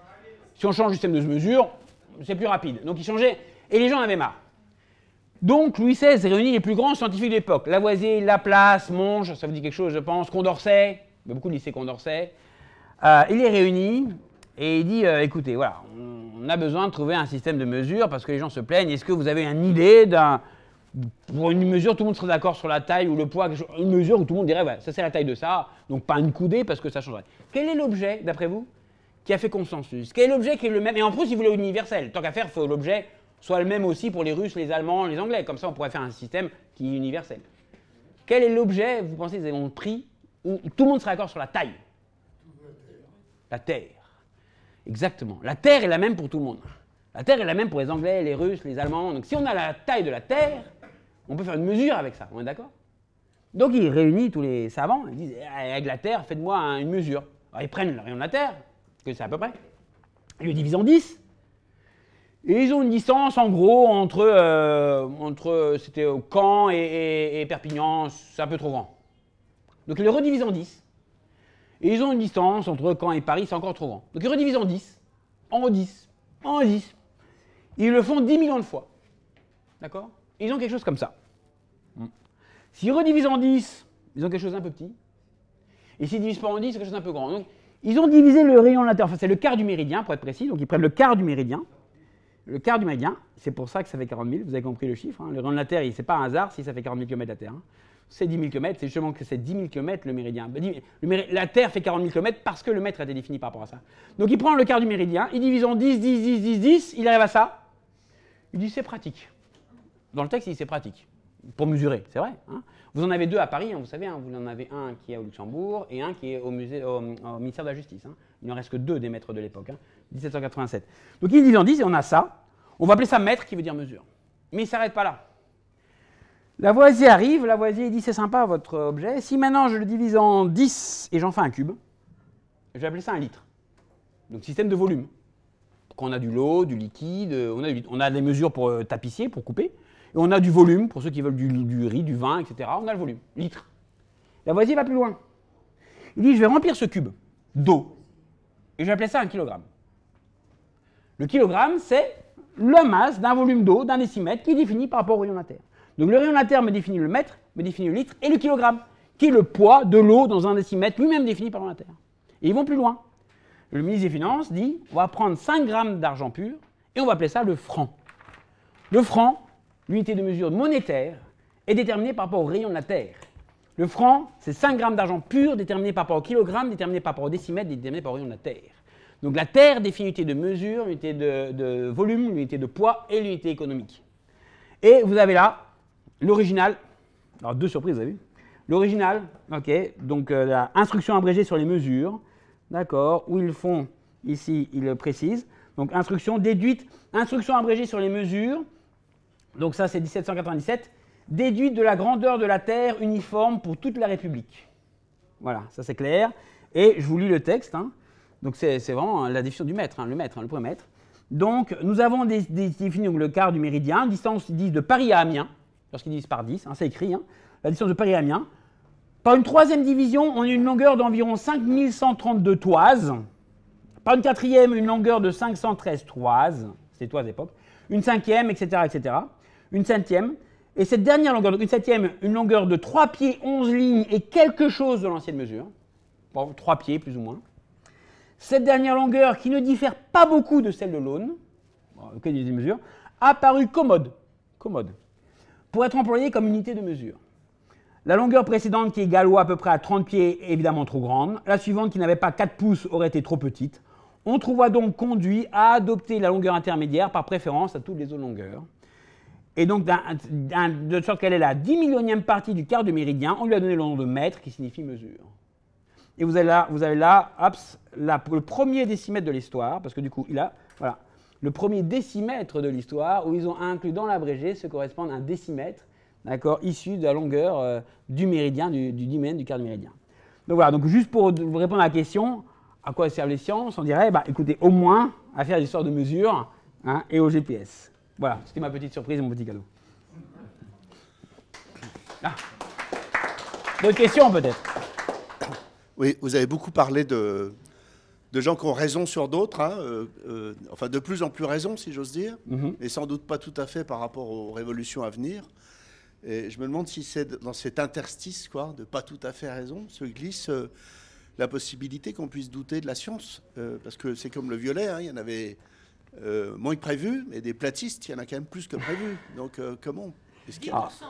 Si on change le système de mesure, c'est plus rapide. Donc ils changeaient, et les gens en avaient marre. Donc Louis XVI réunit les plus grands scientifiques de l'époque. Lavoisier, Laplace, Monge, ça vous dit quelque chose je pense, Condorcet, beaucoup de lycées Condorcet. Il les réunit et il dit, écoutez, voilà, on a besoin de trouver un système de mesure parce que les gens se plaignent. Est-ce que vous avez une idée pour une mesure, tout le monde serait d'accord sur la taille ou le poids, une mesure où tout le monde dirait, ouais, ça c'est la taille de ça, donc pas une coudée parce que ça changerait. Quel est l'objet, d'après vous, qui a fait consensus? Quel est l'objet qui est le même? Et en plus, il voulait universel. Tant qu'à faire, il faut que l'objet soit le même aussi pour les Russes, les Allemands, les Anglais. Comme ça, on pourrait faire un système qui est universel. Quel est l'objet, vous pensez, qu'ils ont pris où tout le monde serait d'accord sur la taille? La Terre. Exactement. La Terre est la même pour tout le monde. La Terre est la même pour les Anglais, les Russes, les Allemands. Donc si on a la taille de la Terre, on peut faire une mesure avec ça. On est d'accord? Donc il réunit tous les savants. Ils disent, avec la Terre, faites-moi une mesure. Alors ils prennent le rayon de la Terre, que c'est à peu près. Ils le divisent en 10. Et ils ont une distance, en gros, entre c'était Caen et Perpignan, c'est un peu trop grand. Donc ils le redivisent en 10. Et ils ont une distance entre Caen et Paris, c'est encore trop grand. Donc ils redivisent en 10, en 10, en 10. Ils le font 10 millions de fois. D'accord? Ils ont quelque chose comme ça. S'ils redivisent en 10, ils ont quelque chose d'un peu petit. Et s'ils ne divisent pas en 10, c'est quelque chose d'un peu grand. Donc ils ont divisé le rayon de la Terre, enfin c'est le quart du méridien, pour être précis. Donc ils prennent le quart du méridien. Le quart du méridien, c'est pour ça que ça fait 40 000, vous avez compris le chiffre. Hein. Le rayon de la Terre, c'est pas un hasard si ça fait 40 000 km la Terre. Hein. C'est 10 000 km, c'est justement que c'est 10 000 km le méridien. La Terre fait 40 000 km parce que le mètre a été défini par rapport à ça. Donc il prend le quart du méridien, il divise en 10, 10, 10, 10, 10, il arrive à ça. Il dit c'est pratique. Dans le texte, il dit c'est pratique. Pour mesurer, c'est vrai. Hein. Vous en avez deux à Paris, hein, vous savez, hein, vous en avez un qui est au Luxembourg et un qui est au ministère de la Justice. Hein. Il ne reste que deux des mètres de l'époque, hein, 1787. Donc il divise en 10 et on a ça. On va appeler ça mètre qui veut dire mesure. Mais il ne s'arrête pas là. Lavoisier arrive, Lavoisier dit c'est sympa votre objet. Si maintenant je le divise en 10 et j'en fais un cube, je vais appeler ça un litre. Donc système de volume. Quand on a du lot, du liquide, on a des mesures pour tapissier, pour couper. Et on a du volume, pour ceux qui veulent du riz, du vin, etc. On a le volume, litre. Lavoisier va plus loin. Il dit je vais remplir ce cube d'eau. Et je vais appeler ça un kilogramme. Le kilogramme, c'est la masse d'un volume d'eau, d'un décimètre, qui est défini par rapport au rayon de la Terre. Donc le rayon de la Terre me définit le mètre, me définit le litre, et le kilogramme, qui est le poids de l'eau dans un décimètre, lui-même défini par la Terre. Et ils vont plus loin. Le ministre des Finances dit, on va prendre 5 grammes d'argent pur, et on va appeler ça le franc. Le franc, l'unité de mesure monétaire, est déterminée par rapport au rayon de la Terre. Le franc, c'est 5 grammes d'argent pur, déterminé par rapport au kilogramme, déterminé par rapport au décimètre, déterminé par rapport au rayon de la Terre. Donc la Terre définit l'unité de mesure, l'unité de volume, l'unité de poids et l'unité économique. Et vous avez là l'original. Alors deux surprises, vous avez vu. L'original, ok, donc la instruction abrégée sur les mesures, d'accord, où ils font, ici, ils le précisent. Donc instruction déduite, instruction abrégée sur les mesures, donc ça c'est 1797, déduite de la grandeur de la Terre uniforme pour toute la République. Voilà, ça c'est clair. Et je vous lis le texte, hein. Donc c'est vraiment la définition du mètre, hein, le point mètre. Donc nous avons défini le quart du méridien, distance ils disent de Paris à Amiens, lorsqu'ils divisent par 10, hein, c'est écrit, hein, la distance de Paris à Amiens. Par une troisième division, on a une longueur d'environ 5132 toises. Par une quatrième, une longueur de 513 toises, c'était toises d'époque. Une cinquième, etc., etc. Une septième. Et cette dernière longueur, donc une septième, une longueur de 3 pieds, 11 lignes et quelque chose de l'ancienne mesure. Bon, 3 pieds plus ou moins. Cette dernière longueur, qui ne diffère pas beaucoup de celle de l'Aune, aucune unité de mesure, a paru commode, pour être employée comme unité de mesure. La longueur précédente, qui est gallois à peu près à 30 pieds, est évidemment trop grande. La suivante, qui n'avait pas 4 pouces, aurait été trop petite. On trouva donc conduit à adopter la longueur intermédiaire par préférence à toutes les autres longueurs. Et donc, de sorte qu'elle est la 10 millionième partie du quart de méridien, on lui a donné le nom de mètre, qui signifie mesure. Et vous avez là le premier décimètre de l'histoire, parce que du coup, il a voilà, le premier décimètre de l'histoire, où ils ont inclus dans l'abrégé ce qui correspond à un décimètre, d'accord, issu de la longueur du méridien, du dimètre, du quart du méridien. Donc voilà, donc juste pour vous répondre à la question, à quoi servent les sciences, on dirait, bah, écoutez, au moins à faire l'histoire de mesure, hein, et au GPS. Voilà, c'était ma petite surprise, mon petit cadeau. Ah. D'autres questions peut-être? Oui, vous avez beaucoup parlé de gens qui ont raison sur d'autres, hein, enfin de plus en plus raison, si j'ose dire, et sans doute pas tout à fait par rapport aux révolutions à venir. Et je me demande si c'est dans cet interstice, quoi, de pas tout à fait raison, se glisse la possibilité qu'on puisse douter de la science. Parce que c'est comme le violet, hein, il y en avait moins que prévu, mais des platistes, il y en a quand même plus que prévu. Donc comment 10% en France.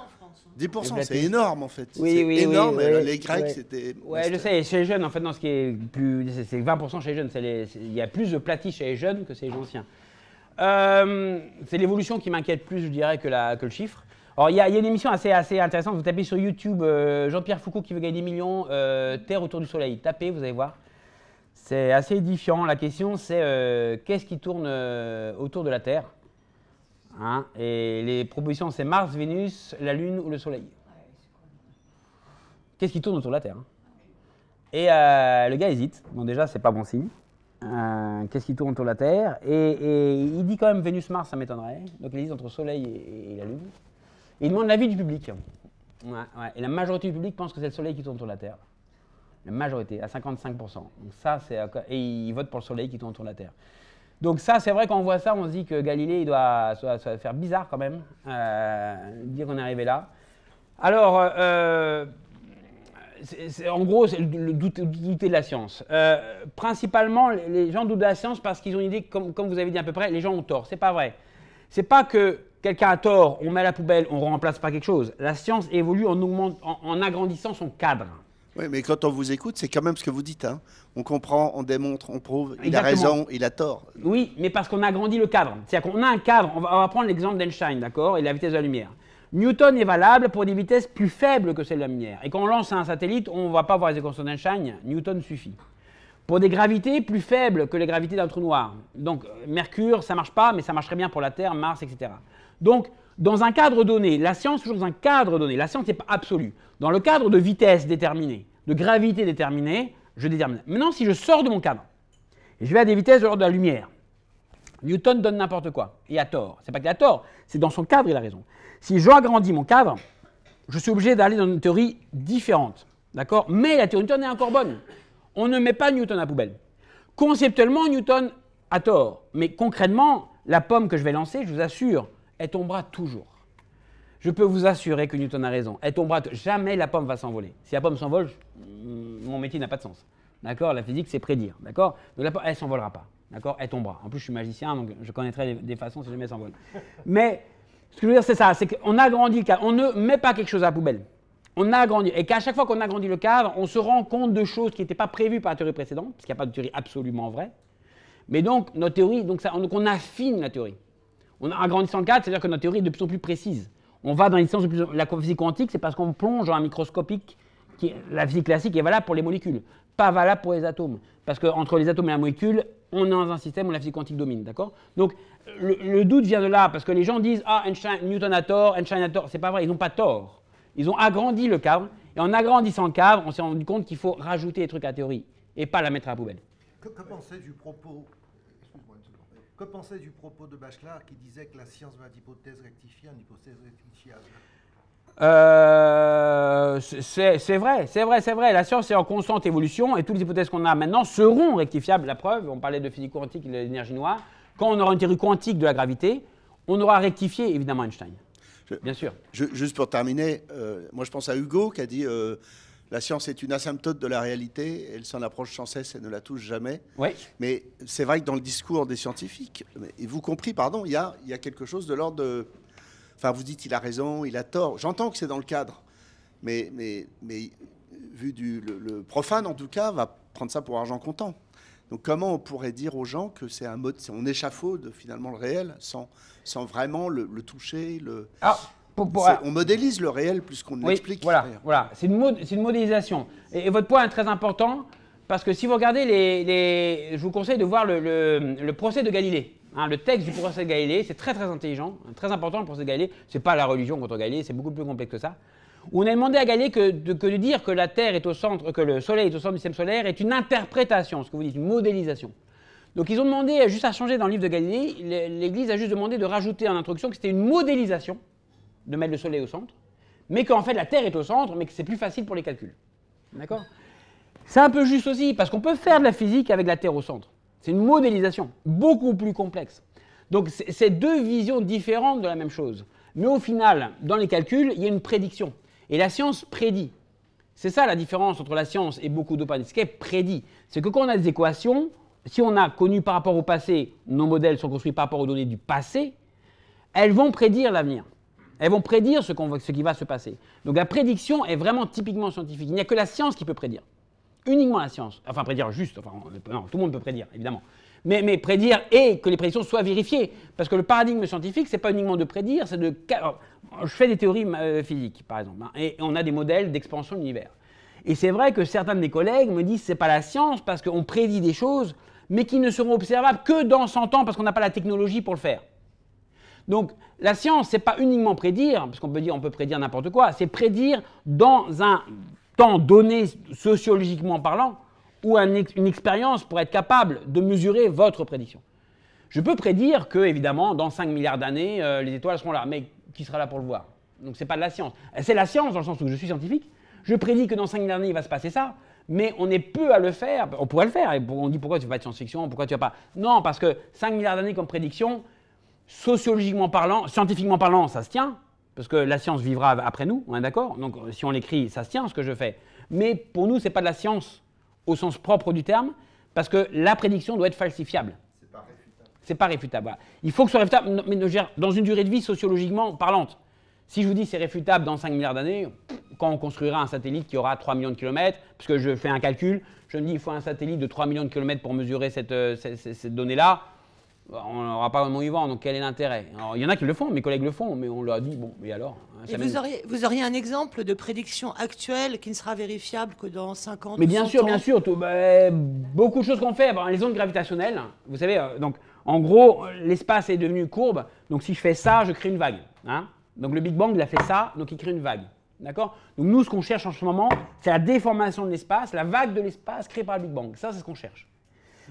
10%, c'est énorme en fait. Oui, c'est oui, énorme. oui, Les Grecs, oui. c'était. Ouais, je sais. Chez les jeunes, en fait, non, ce qui est plus, c'est 20% chez les jeunes. Il y a plus de platis chez les jeunes que chez les anciens. C'est l'évolution qui m'inquiète plus, je dirais, que le chiffre. Alors, il y a une émission assez intéressante. Vous tapez sur YouTube Jean-Pierre Foucault qui veut gagner des millions, Terre autour du Soleil. Tapez, vous allez voir. C'est assez édifiant. La question, c'est qu'est-ce qui tourne autour de la Terre, hein? Et les propositions, c'est Mars, Vénus, la Lune ou le Soleil. Qu'est-ce qui tourne autour de la Terre, hein? Et le gars hésite. Bon, déjà, c'est pas bon signe. Qu'est-ce qui tourne autour de la Terre? Et il dit quand même Vénus-Mars, ça m'étonnerait. Donc, il hésite entre Soleil et la Lune. Et il demande l'avis du public. Ouais. Et la majorité du public pense que c'est le Soleil qui tourne autour de la Terre. La majorité, à 55%. Donc ça, et il vote pour le Soleil qui tourne autour de la Terre. Donc ça, c'est vrai, quand on voit ça, on se dit que Galilée, ça va faire bizarre quand même, dire qu'on est arrivé là. Alors, en gros, c'est le douter de la science. Principalement, les gens doutent de la science parce qu'ils ont une idée, comme vous avez dit à peu près, les gens ont tort. C'est pas vrai. C'est pas que quelqu'un a tort, on met à la poubelle, on remplace pas quelque chose. La science évolue en agrandissant son cadre. Oui, mais quand on vous écoute, c'est quand même ce que vous dites. Hein. On comprend, on démontre, on prouve. Il Exactement. a raison, il a tort. Oui, mais parce qu'on a agrandi le cadre. C'est-à-dire qu'on a un cadre, on va prendre l'exemple d'Einstein, d'accord, et la vitesse de la lumière. Newton est valable pour des vitesses plus faibles que celle de la lumière. Et quand on lance un satellite, on ne va pas voir les équations d'Einstein, Newton suffit. Pour des gravités plus faibles que les gravités d'un trou noir. Donc, Mercure, ça ne marche pas, mais ça marcherait bien pour la Terre, Mars, etc. Donc, dans un cadre donné, la science, toujours dans un cadre donné, la science n'est pas absolue. Dans le cadre de vitesse déterminée, de gravité déterminée, je détermine. Maintenant, si je sors de mon cadre, et je vais à des vitesses de l'ordre de la lumière, Newton donne n'importe quoi, et a tort. C'est pas qu'il a tort, c'est dans son cadre, il a raison. Si j'agrandis mon cadre, je suis obligé d'aller dans une théorie différente. D'accord? Mais la théorie de Newton est encore bonne. On ne met pas Newton à la poubelle. Conceptuellement, Newton a tort. Mais concrètement, la pomme que je vais lancer, je vous assure, elle tombera toujours. Je peux vous assurer que Newton a raison. Elle tombera jamais la pomme va s'envoler. Si la pomme s'envole, mon métier n'a pas de sens. D'accord? La physique, c'est prédire. D'accord? Donc la pomme, elle ne s'envolera pas. D'accord? Elle tombera. En plus, je suis magicien, donc je connaîtrai des façons si jamais elle s'envole. Mais ce que je veux dire, c'est ça. C'est qu'on agrandit le cadre. On ne met pas quelque chose à la poubelle. On a agrandi. Et qu'à chaque fois qu'on agrandit le cadre, on se rend compte de choses qui n'étaient pas prévues par la théorie précédente, parce qu'il n'y a pas de théorie absolument vraie. Mais donc, notre théorie, donc on affine la théorie. En agrandissant le cadre, c'est-à-dire que notre théorie est de plus en plus précise. On va dans les distances de plus en plus. La physique quantique, c'est parce qu'on plonge dans un microscopique. La physique classique est valable pour les molécules, pas valable pour les atomes. Parce qu'entre les atomes et la molécule, on est dans un système où la physique quantique domine. D'accord? Donc, le doute vient de là, parce que les gens disent « Ah, Newton a tort, Einstein a tort ». C'est pas vrai, ils n'ont pas tort. Ils ont agrandi le cadre, et en agrandissant le cadre, on s'est rendu compte qu'il faut rajouter des trucs à la théorie, et pas la mettre à la poubelle. Que pensez du propos Que pensez du propos de Bachelard qui disait que la science va d'hypothèse rectifiée en hypothèse rectifiable? C'est vrai. La science est en constante évolution et toutes les hypothèses qu'on a maintenant seront rectifiables. La preuve, on parlait de physique quantique et de l'énergie noire. Quand on aura une théorie quantique de la gravité, on aura rectifié évidemment Einstein. Bien sûr. Juste pour terminer, moi je pense à Hugo qui a dit la science est une asymptote de la réalité, elle s'en approche sans cesse et ne la touche jamais. Oui. Mais c'est vrai que dans le discours des scientifiques, et vous compris, pardon, il y a quelque chose de l'ordre de... Enfin, vous dites il a raison, il a tort. J'entends que c'est dans le cadre, mais vu le profane en tout cas, va prendre ça pour argent comptant. Donc comment on pourrait dire aux gens que c'est un mode, on échafaude finalement le réel sans vraiment le toucher, on modélise le réel plus qu'on ne l'explique. Voilà. C'est une modélisation. Et votre point est très important parce que si vous regardez je vous conseille de voir le procès de Galilée. Hein, le texte du procès de Galilée, c'est très intelligent, très important le procès de Galilée. C'est pas la religion contre Galilée, c'est beaucoup plus complexe que ça. Où on a demandé à Galilée que de dire que la Terre est au centre, que le Soleil est au centre du système solaire est une interprétation, ce que vous dites, une modélisation. Donc ils ont demandé juste à changer dans le livre de Galilée, l'Église a juste demandé de rajouter en introduction que c'était une modélisation, de mettre le Soleil au centre, mais qu'en fait la Terre est au centre, mais que c'est plus facile pour les calculs. D'accord? C'est un peu juste aussi, parce qu'on peut faire de la physique avec la Terre au centre. C'est une modélisation beaucoup plus complexe. Donc c'est deux visions différentes de la même chose. Mais au final, dans les calculs, il y a une prédiction. Et la science prédit. C'est ça la différence entre la science et beaucoup d'autres. Ce qu'elle prédit, c'est que quand on a des équations, si on a connu par rapport au passé, nos modèles sont construits par rapport aux données du passé, elles vont prédire l'avenir. Elles vont prédire ce qui va se passer. Donc la prédiction est vraiment typiquement scientifique. Il n'y a que la science qui peut prédire. Uniquement la science. Enfin, prédire juste. Enfin, non, tout le monde peut prédire, évidemment. Mais prédire et que les prédictions soient vérifiées. Parce que le paradigme scientifique, ce n'est pas uniquement de prédire, c'est de... Je fais des théories physiques, par exemple, hein, et on a des modèles d'expansion de l'univers. Et c'est vrai que certains de mes collègues me disent que ce n'est pas la science parce qu'on prédit des choses, mais qui ne seront observables que dans 100 ans parce qu'on n'a pas la technologie pour le faire. Donc, la science, ce n'est pas uniquement prédire, parce qu'on peut dire on peut prédire n'importe quoi, c'est prédire dans un temps donné, sociologiquement parlant, ou une expérience pour être capable de mesurer votre prédiction. Je peux prédire que, évidemment, dans 5 milliards d'années, les étoiles seront là, mais qui sera là pour le voir? Donc, ce n'est pas de la science. C'est la science dans le sens où je suis scientifique, je prédis que dans 5 milliards d'années, il va se passer ça, mais on est peu à le faire. On pourrait le faire, et on dit pourquoi tu ne fais pas de science-fiction, pourquoi tu ne vas pas... Non, parce que 5 milliards d'années comme prédiction, sociologiquement parlant, scientifiquement parlant, ça se tient, parce que la science vivra après nous, on est d'accord? Donc, si on l'écrit, ça se tient, ce que je fais. Mais pour nous, ce n'est pas de la science au sens propre du terme, parce que la prédiction doit être falsifiable. C'est pas réfutable. C'est pas réfutable, voilà. Il faut que ce soit réfutable, mais dans une durée de vie sociologiquement parlante. Si je vous dis c'est réfutable dans 5 milliards d'années, quand on construira un satellite qui aura 3 millions de kilomètres, parce que je fais un calcul, je me dis il faut un satellite de 3 millions de kilomètres pour mesurer cette donnée-là, on n'aura pas vraiment y voir, donc quel est l'intérêt? Il y en a qui le font, mes collègues le font, mais on leur a dit, bon, et alors? Et vous auriez un exemple de prédiction actuelle qui ne sera vérifiable que dans 50 ans? Mais bien sûr, beaucoup de choses qu'on fait. Les ondes gravitationnelles, vous savez, donc en gros, l'espace est devenu courbe, donc si je fais ça, je crée une vague. Hein? Donc le Big Bang, il a fait ça, donc il crée une vague. D'accord? Donc nous, ce qu'on cherche en ce moment, c'est la déformation de l'espace, la vague de l'espace créée par le Big Bang. Ça, c'est ce qu'on cherche.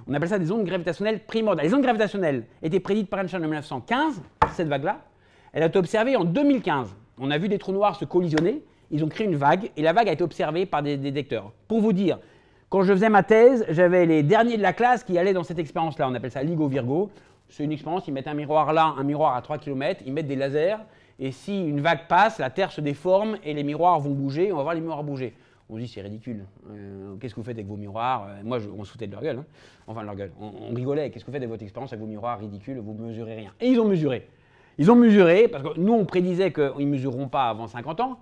On appelle ça des ondes gravitationnelles primordiales. Les ondes gravitationnelles étaient prédites par Einstein en 1915, cette vague-là. Elle a été observée en 2015. On a vu des trous noirs se collisionner, ils ont créé une vague, et la vague a été observée par des détecteurs. Pour vous dire, quand je faisais ma thèse, j'avais les derniers de la classe qui allaient dans cette expérience-là. On appelle ça LIGO-Virgo. C'est une expérience, ils mettent un miroir là, un miroir à 3 km, ils mettent des lasers, et si une vague passe, la Terre se déforme, et les miroirs vont bouger, on va voir les miroirs bouger. On se dit, c'est ridicule. Qu'est-ce que vous faites avec vos miroirs? Moi, on se foutait de leur gueule. Hein. Enfin, de leur gueule. On rigolait. Qu'est-ce que vous faites avec votre expérience avec vos miroirs ridicules? Vous ne mesurez rien. Et ils ont mesuré. Ils ont mesuré, parce que nous, on prédisait qu'ils ne mesureront pas avant 50 ans.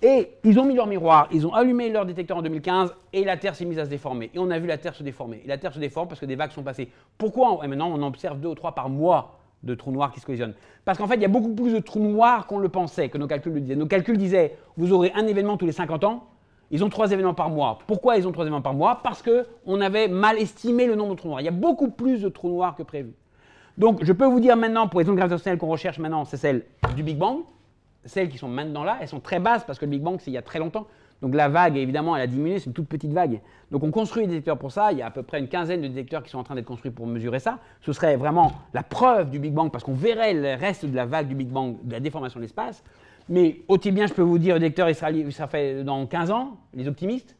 Et ils ont mis leur miroir, ils ont allumé leur détecteur en 2015, et la Terre s'est mise à se déformer. Et on a vu la Terre se déformer. Et la Terre se déforme parce que des vagues sont passées. Pourquoi maintenant, on observe 2 ou 3 par mois de trous noirs qui se collisionnent? Parce qu'en fait, il y a beaucoup plus de trous noirs qu'on le pensait, que nos calculs le disaient. Nos calculs disaient, vous aurez un événement tous les 50 ans. Ils ont 3 événements par mois. Pourquoi ils ont 3 événements par mois? Parce qu'on avait mal estimé le nombre de trous noirs. Il y a beaucoup plus de trous noirs que prévu. Donc, je peux vous dire maintenant, pour les ondes gravitationnelles qu'on recherche maintenant, c'est celles du Big Bang. Celles qui sont maintenant là, elles sont très basses parce que le Big Bang, c'est il y a très longtemps. Donc, la vague, évidemment, elle a diminué, c'est une toute petite vague. Donc, on construit des détecteurs pour ça. Il y a à peu près une quinzaine de détecteurs qui sont en train d'être construits pour mesurer ça. Ce serait vraiment la preuve du Big Bang parce qu'on verrait le reste de la vague du Big Bang, de la déformation de l'espace. Mais aussi bien, je peux vous dire, le détecteur, il sera fait dans 15 ans, les optimistes,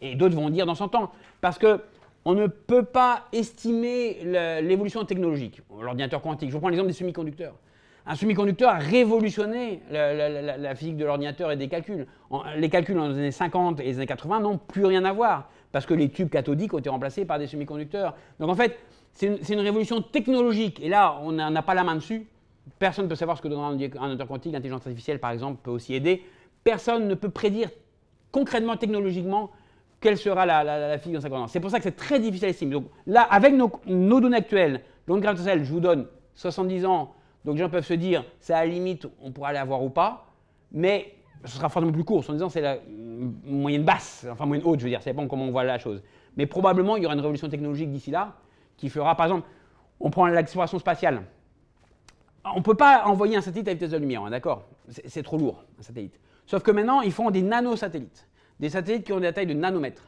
et d'autres vont dire dans 100 ans. Parce qu'on ne peut pas estimer l'évolution technologique. L'ordinateur quantique, je vous prends l'exemple des semi-conducteurs. Un semi-conducteur a révolutionné la physique de l'ordinateur et des calculs. Les calculs dans les années 50 et les années 80 n'ont plus rien à voir, parce que les tubes cathodiques ont été remplacés par des semi-conducteurs. Donc en fait, c'est une révolution technologique, et là, on n'a pas la main dessus. Personne ne peut savoir ce que donnera un ordinateur quantique. L'intelligence artificielle, par exemple, peut aussi aider. Personne ne peut prédire concrètement, technologiquement, quelle sera la physique dans 50 ans. C'est pour ça que c'est très difficile à estimer. Donc là, avec nos données actuelles, l'onde gravitationnelle, je vous donne 70 ans, donc les gens peuvent se dire, c'est à la limite, on pourra l'avoir ou pas, mais ce sera forcément plus court. 70 ans, c'est la moyenne basse, enfin moyenne haute, je veux dire, ça dépend comment on voit la chose. Mais probablement, il y aura une révolution technologique d'ici là, qui fera, par exemple, on prend l'exploration spatiale. On ne peut pas envoyer un satellite à vitesse de la lumière, d'accord? C'est trop lourd, un satellite. Sauf que maintenant, ils font des nanosatellites. Des satellites qui ont des tailles de nanomètres.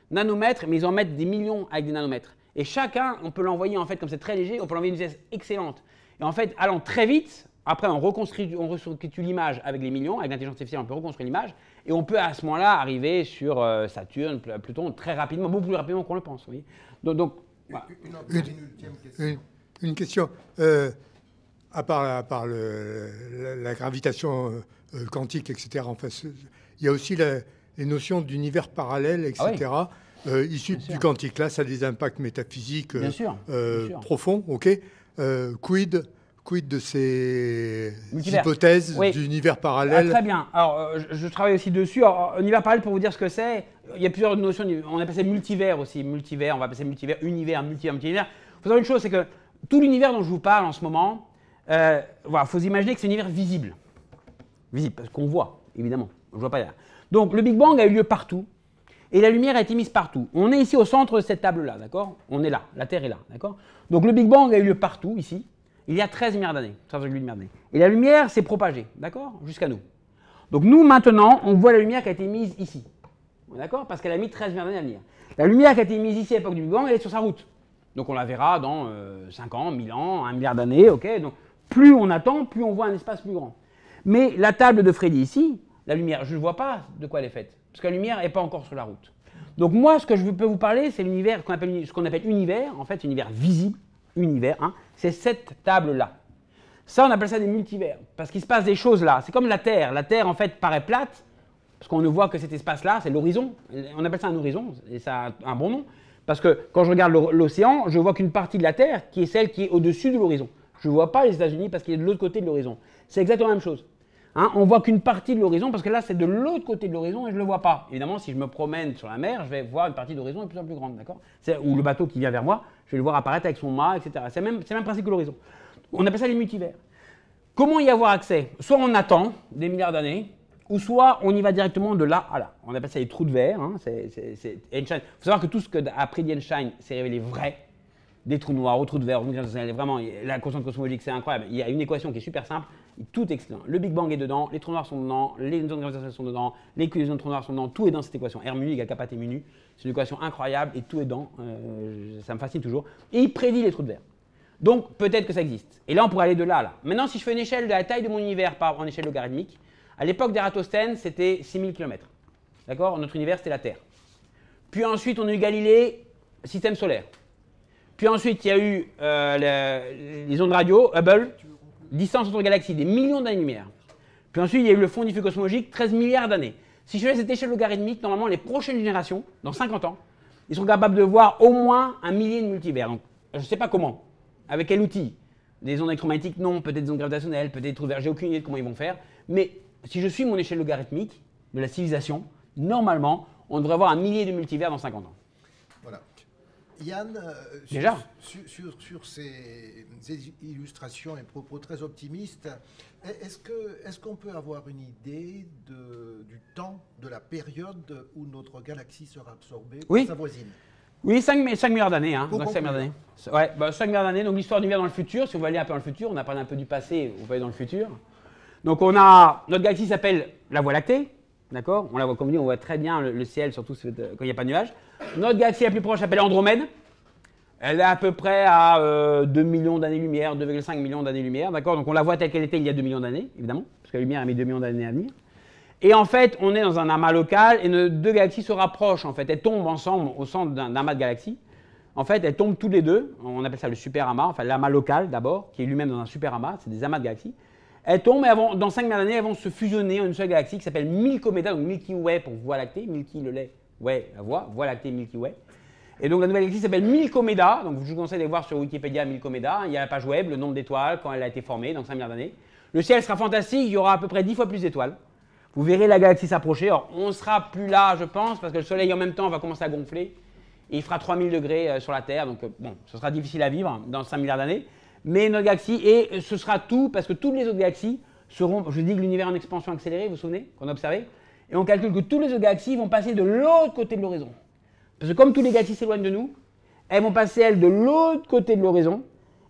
Nanomètres, mais ils en mettent des millions avec des nanomètres. Et chacun, on peut l'envoyer, en fait, comme c'est très léger, on peut l'envoyer à une vitesse excellente. Et en fait, allant très vite, Après, on reconstruit l'image avec les millions, avec l'intelligence artificielle, on peut reconstruire l'image, et on peut à ce moment-là arriver sur Saturne, Pluton, très rapidement, beaucoup plus rapidement qu'on le pense. Oui. Donc voilà. Une question. À part la gravitation quantique, etc., enfin, il y a aussi les notions d'univers parallèle, etc., issues du quantique. Là, ça a des impacts métaphysiques bien sûr. profonds. OK. Quid de ces hypothèses d'univers parallèle? Très bien. Alors, je travaille aussi dessus. Alors, univers parallèle, pour vous dire ce que c'est, il y a plusieurs notions. On appelle ça multivers aussi. Multivers, on va appeler ça multivers, univers, multivers. Il faut savoir une chose, c'est que tout l'univers dont je vous parle en ce moment, il faut imaginer que c'est un univers visible. Visible, parce qu'on voit, évidemment. On ne voit pas derrière. Donc, le Big Bang a eu lieu partout. Et la lumière a été mise partout. On est ici au centre de cette table-là, d'accord? On est là, la Terre est là, d'accord? Donc, le Big Bang a eu lieu partout, ici. Il y a 13 milliards d'années, 13,8 milliards d'années. Et la lumière s'est propagée, d'accord, jusqu'à nous. Donc nous, maintenant, on voit la lumière qui a été mise ici. D'accord? Parce qu'elle a mis 13 milliards d'années à venir. La lumière qui a été mise ici à l'époque du Big Bang, elle est sur sa route. Donc on la verra dans 5 ans, 1000 ans, 1 milliard d'années, ok? Donc plus on attend, plus on voit un espace plus grand. Mais la table de Freddy ici, la lumière, je ne vois pas de quoi elle est faite. Parce que la lumière n'est pas encore sur la route. Donc moi, ce que je peux vous parler, c'est l'univers, ce qu'on appelle univers, en fait, univers visible. Univers, hein, c'est cette table-là. Ça, on appelle ça des multivers, parce qu'il se passe des choses là. C'est comme la Terre. La Terre, en fait, paraît plate, parce qu'on ne voit que cet espace-là, c'est l'horizon. On appelle ça un horizon, et ça a un bon nom, parce que quand je regarde l'océan, je vois qu'une partie de la Terre qui est celle qui est au-dessus de l'horizon. Je ne vois pas les États-Unis parce qu'il est de l'autre côté de l'horizon. C'est exactement la même chose. Hein, on voit qu'une partie de l'horizon, parce que là, c'est de l'autre côté de l'horizon et je ne le vois pas. Évidemment, si je me promène sur la mer, je vais voir une partie de l'horizon de plus en plus grande, d'accord? Ou le bateau qui vient vers moi, je vais le voir apparaître avec son mât, etc. C'est le même principe que l'horizon. On appelle ça les multivers. Comment y avoir accès? Soit on attend des milliards d'années, ou soit on y va directement de là à là. On appelle ça les trous de verre. Hein, il faut savoir que tout ce qu'a prédit Einstein s'est révélé vrai. Des trous noirs, aux trous de verre, vraiment, la constante cosmologique, c'est incroyable. Il y a une équation qui est super simple, tout est excellent. Le Big Bang est dedans, les trous noirs sont dedans, les ondes gravitationnelles sont dedans, les collisions de trous noirs sont dedans, tout est dans cette équation. R mu égale kappa T mu nu, c'est une équation incroyable et tout est dedans, ça me fascine toujours. Et il prédit les trous de verre. Donc peut-être que ça existe. Et là, on pourrait aller de là à là. Maintenant, si je fais une échelle de la taille de mon univers en échelle logarithmique, à l'époque d'Ératosthène, c'était 6000 km. D'accord? Notre univers, c'était la Terre. Puis ensuite, on a eu Galilée, système solaire. Puis ensuite, il y a eu les ondes radio, Hubble, distance entre galaxies, des millions d'années-lumière. Puis ensuite, il y a eu le fond diffus cosmologique, 13 milliards d'années. Si je fais cette échelle logarithmique, normalement, les prochaines générations, dans 50 ans, ils sont capables de voir au moins 1 millier de multivers. Donc, je ne sais pas comment, avec quel outil. Des ondes électromagnétiques, non, peut-être des ondes gravitationnelles, peut-être des trous de verre, j'ai aucune idée de comment ils vont faire. Mais si je suis mon échelle logarithmique de la civilisation, normalement, on devrait avoir 1 millier de multivers dans 50 ans. Voilà. Yann, sur ces illustrations et propos très optimistes, est-ce qu'on peut avoir une idée du temps, de la période où notre galaxie sera absorbée par sa voisine? Oui, 5 milliards d'années. Hein, 5 milliards d'années. Ouais, 5 milliards d'années, donc l'histoire de l'univers dans le futur. Si on va aller un peu dans le futur, on a parlé un peu du passé, on va aller dans le futur. Donc on a, notre galaxie s'appelle la Voie lactée. D'accord? On la voit, comme dit, on voit très bien le ciel, surtout quand il n'y a pas de nuages. Notre galaxie la plus proche s'appelle Andromède. Elle est à peu près à 2 millions d'années-lumière, 2,5 millions d'années-lumière. D'accord? Donc on la voit telle qu'elle était il y a 2 millions d'années, évidemment, parce que la lumière a mis 2 millions d'années à venir. Et en fait, on est dans un amas local et nos deux galaxies se rapprochent. En fait, elles tombent ensemble au centre d'un amas de galaxies. En fait, elles tombent toutes les deux. On appelle ça le super amas, enfin l'amas local d'abord, qui est lui-même dans un super amas. C'est des amas de galaxies. Elles tombent et dans 5 milliards d'années, elles vont se fusionner en une seule galaxie qui s'appelle Milky Way, donc Milky Way pour Voie lactée, Milky le lait, Way la Voie lactée Milky Way. Et donc la nouvelle galaxie s'appelle Milkomeda, donc je vous conseille d'aller voir sur Wikipédia Milkomeda, il y a la page web, le nombre d'étoiles, quand elle a été formée, dans 5 milliards d'années. Le ciel sera fantastique, il y aura à peu près 10 fois plus d'étoiles. Vous verrez la galaxie s'approcher, alors on ne sera plus là je pense, parce que le soleil en même temps va commencer à gonfler, et il fera 3000 degrés sur la Terre, donc bon, ce sera difficile à vivre dans 5 milliards d'années. Mais notre galaxie, et ce sera tout, parce que toutes les autres galaxies seront, je dis que l'univers en expansion accélérée, vous vous souvenez, qu'on a observé, et on calcule que toutes les autres galaxies vont passer de l'autre côté de l'horizon. Parce que comme toutes les galaxies s'éloignent de nous, elles vont passer, elles, de l'autre côté de l'horizon,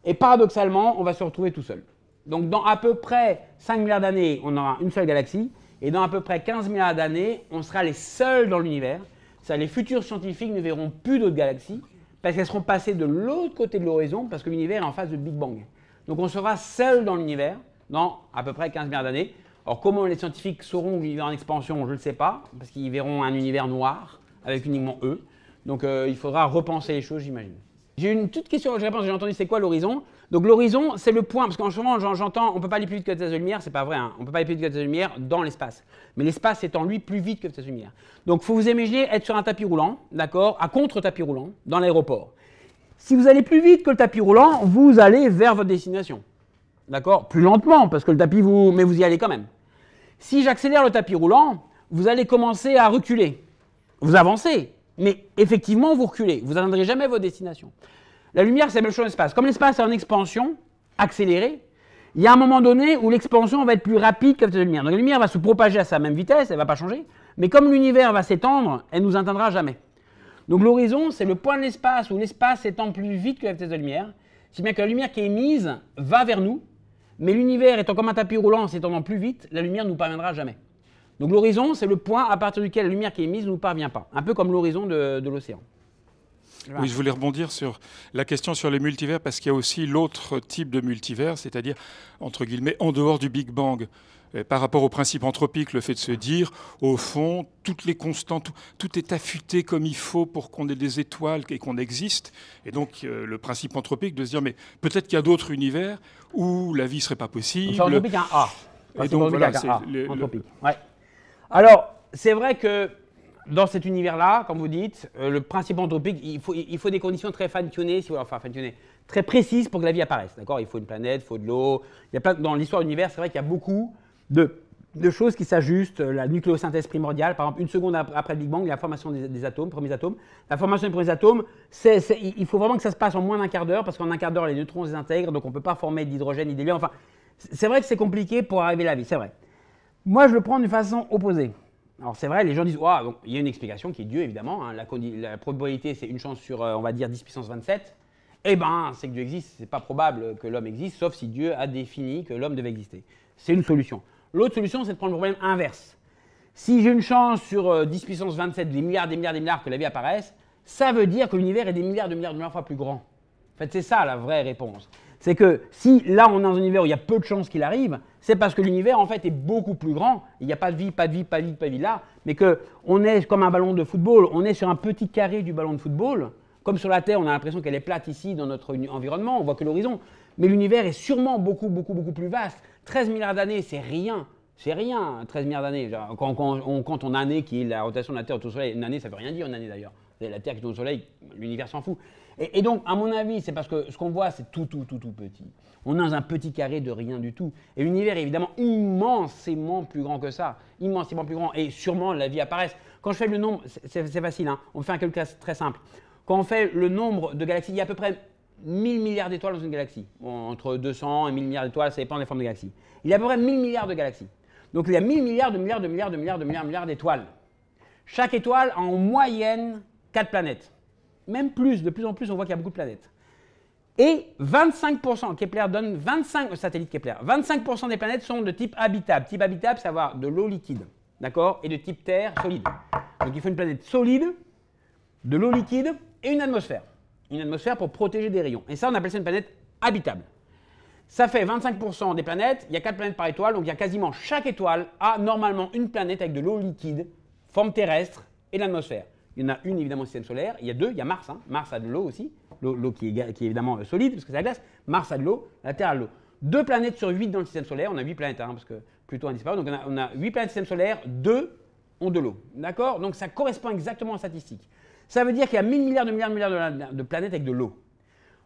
et paradoxalement, on va se retrouver tout seul. Donc dans à peu près 5 milliards d'années, on aura une seule galaxie, et dans à peu près 15 milliards d'années, on sera les seuls dans l'univers. Les futurs scientifiques ne verront plus d'autres galaxies, parce qu'elles seront passées de l'autre côté de l'horizon, parce que l'univers est en phase de Big Bang. Donc on sera seul dans l'univers, dans à peu près 15 milliards d'années. Alors comment les scientifiques sauront que l'univers en expansion, je ne le sais pas, parce qu'ils verront un univers noir avec uniquement eux. Donc il faudra repenser les choses, j'imagine. J'ai une toute question que je réponds, j'ai entendu c'est quoi l'horizon. Donc l'horizon, c'est le point, parce qu'en ce moment j'entends, on ne peut pas aller plus vite que la vitesse de la lumière, c'est pas vrai, hein. On ne peut pas aller plus vite que la vitesse de la lumière dans l'espace. Mais l'espace étant lui plus vite que la vitesse de la lumière. Donc il faut vous imaginer être sur un tapis roulant, d'accord, à contre-tapis roulant, dans l'aéroport. Si vous allez plus vite que le tapis roulant, vous allez vers votre destination. D'accord? Plus lentement, parce que le tapis, mais vous y allez quand même. Si j'accélère le tapis roulant, vous allez commencer à reculer. Vous avancez, mais effectivement, vous reculez. Vous n'atteindrez jamais votre destination. La lumière, c'est la même chose dans l'espace. Comme l'espace est en expansion accélérée, il y a un moment donné où l'expansion va être plus rapide que la vitesse de la lumière. Donc la lumière va se propager à sa même vitesse, elle ne va pas changer. Mais comme l'univers va s'étendre, elle ne nous atteindra jamais. Donc l'horizon, c'est le point de l'espace où l'espace s'étend plus vite que la vitesse de la lumière. Si bien que la lumière qui est émise va vers nous, mais l'univers étant comme un tapis roulant s'étendant plus vite, la lumière ne nous parviendra jamais. Donc l'horizon, c'est le point à partir duquel la lumière qui est émise ne nous parvient pas. Un peu comme l'horizon de l'océan. Oui, je voulais rebondir sur la question sur les multivers, parce qu'il y a aussi l'autre type de multivers, c'est-à-dire, entre guillemets, en dehors du Big Bang. Par rapport au principe anthropique, le fait de se dire, au fond, toutes les constantes, tout est affûté comme il faut pour qu'on ait des étoiles et qu'on existe. Et donc, le principe anthropique de se dire, mais peut-être qu'il y a d'autres univers où la vie ne serait pas possible. C'est anthropique un A. Et donc, voilà, c'est anthropique. Ouais. Alors, c'est vrai que dans cet univers-là, comme vous dites, le principe anthropique, il faut des conditions très fine-tunées, très précises pour que la vie apparaisse. D'accord ? Il faut une planète, il faut de l'eau. Dans l'histoire de l'univers, c'est vrai qu'il y a beaucoup de choses qui s'ajustent. La nucléosynthèse primordiale, par exemple, une seconde après le Big Bang, la formation des atomes, premiers atomes. La formation des premiers atomes, il faut vraiment que ça se passe en moins d'un quart d'heure, parce qu'en un quart d'heure, les neutrons se désintègrent, donc on ne peut pas former d'hydrogène ni d'hélium. Enfin, c'est vrai que c'est compliqué pour arriver à la vie, c'est vrai. Moi, je le prends d'une façon opposée. Alors c'est vrai, les gens disent, donc, il y a une explication qui est Dieu, évidemment. Hein, la probabilité, c'est une chance sur, on va dire, 10 puissance 27. Eh bien, c'est que Dieu existe. Ce n'est pas probable que l'homme existe, sauf si Dieu a défini que l'homme devait exister. C'est une solution. L'autre solution, c'est de prendre le problème inverse. Si j'ai une chance sur 10 puissance 27, des milliards que la vie apparaisse, ça veut dire que l'univers est des milliards de fois plus grand. En fait, c'est ça la vraie réponse. C'est que si là, on est dans un univers où il y a peu de chances qu'il arrive, c'est parce que l'univers, en fait, est beaucoup plus grand. Il n'y a pas de vie là, mais qu'on est comme un ballon de football. On est sur un petit carré du ballon de football. Comme sur la Terre, on a l'impression qu'elle est plate ici dans notre environnement, on voit que l'horizon. Mais l'univers est sûrement beaucoup plus vaste. 13 milliards d'années, c'est rien. C'est rien, 13 milliards d'années. Quand on compte en années, qui est la rotation de la Terre autour du Soleil, une année, ça ne veut rien dire, une année d'ailleurs. La Terre qui tourne au Soleil, l'univers s'en fout. Et donc, à mon avis, c'est parce que ce qu'on voit, c'est tout petit. On est dans un petit carré de rien du tout. Et l'univers est évidemment immensément plus grand que ça. Immensément plus grand. Et sûrement, la vie apparaisse. Quand je fais le nombre, c'est facile, hein, on fait un calcul très simple. Quand on fait le nombre de galaxies, il y a à peu près 1000 milliards d'étoiles dans une galaxie. Bon, entre 200 et 1000 milliards d'étoiles, ça dépend des formes de galaxies. Il y a à peu près 1000 milliards de galaxies. Donc, il y a 1000 milliards d'étoiles. Chaque étoile a en moyenne 4 planètes. Même plus, de plus en plus, on voit qu'il y a beaucoup de planètes. Et 25%, Kepler donne 25 satellites Kepler. 25% des planètes sont de type habitable. Type habitable, c'est avoir de l'eau liquide, d'accord, et de type terre solide. Donc il faut une planète solide, de l'eau liquide et une atmosphère. Une atmosphère pour protéger des rayons. Et ça, on appelle ça une planète habitable. Ça fait 25% des planètes, il y a 4 planètes par étoile, donc il y a quasiment chaque étoile a normalement une planète avec de l'eau liquide, forme terrestre et de l'atmosphère. Il y en a une évidemment au système solaire, il y a deux, il y a Mars. Hein. Mars a de l'eau aussi, l'eau qui est évidemment solide parce que c'est la glace. Mars a de l'eau, la Terre a de l'eau. 2 planètes sur 8 dans le système solaire, on a 8 planètes parce que Pluton a disparu, donc on a 8 planètes du système solaire, 2 ont de l'eau. D'accord? Donc ça correspond exactement aux statistiques. Ça veut dire qu'il y a 1000 milliards de planètes avec de l'eau.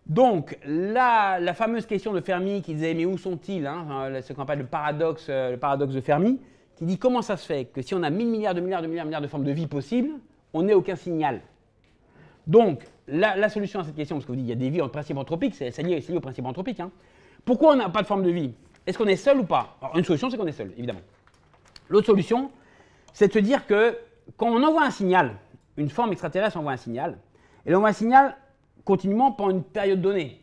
Donc la fameuse question de Fermi qui disait mais où sont-ils, ce qu'on appelle le paradoxe de Fermi, qui dit comment ça se fait que si on a 1000 milliards de formes de vie possibles, on n'ait aucun signal. Donc, la solution à cette question, parce que vous dites qu'il y a des vies en principe anthropique, c'est lié au principe anthropique. Hein. Pourquoi on n'a pas de forme de vie? Est-ce qu'on est seul ou pas? Alors, une solution, c'est qu'on est seul, évidemment. L'autre solution, c'est de se dire que quand on envoie un signal, une forme extraterrestre envoie un signal, elle envoie un signal continuellement pendant une période donnée.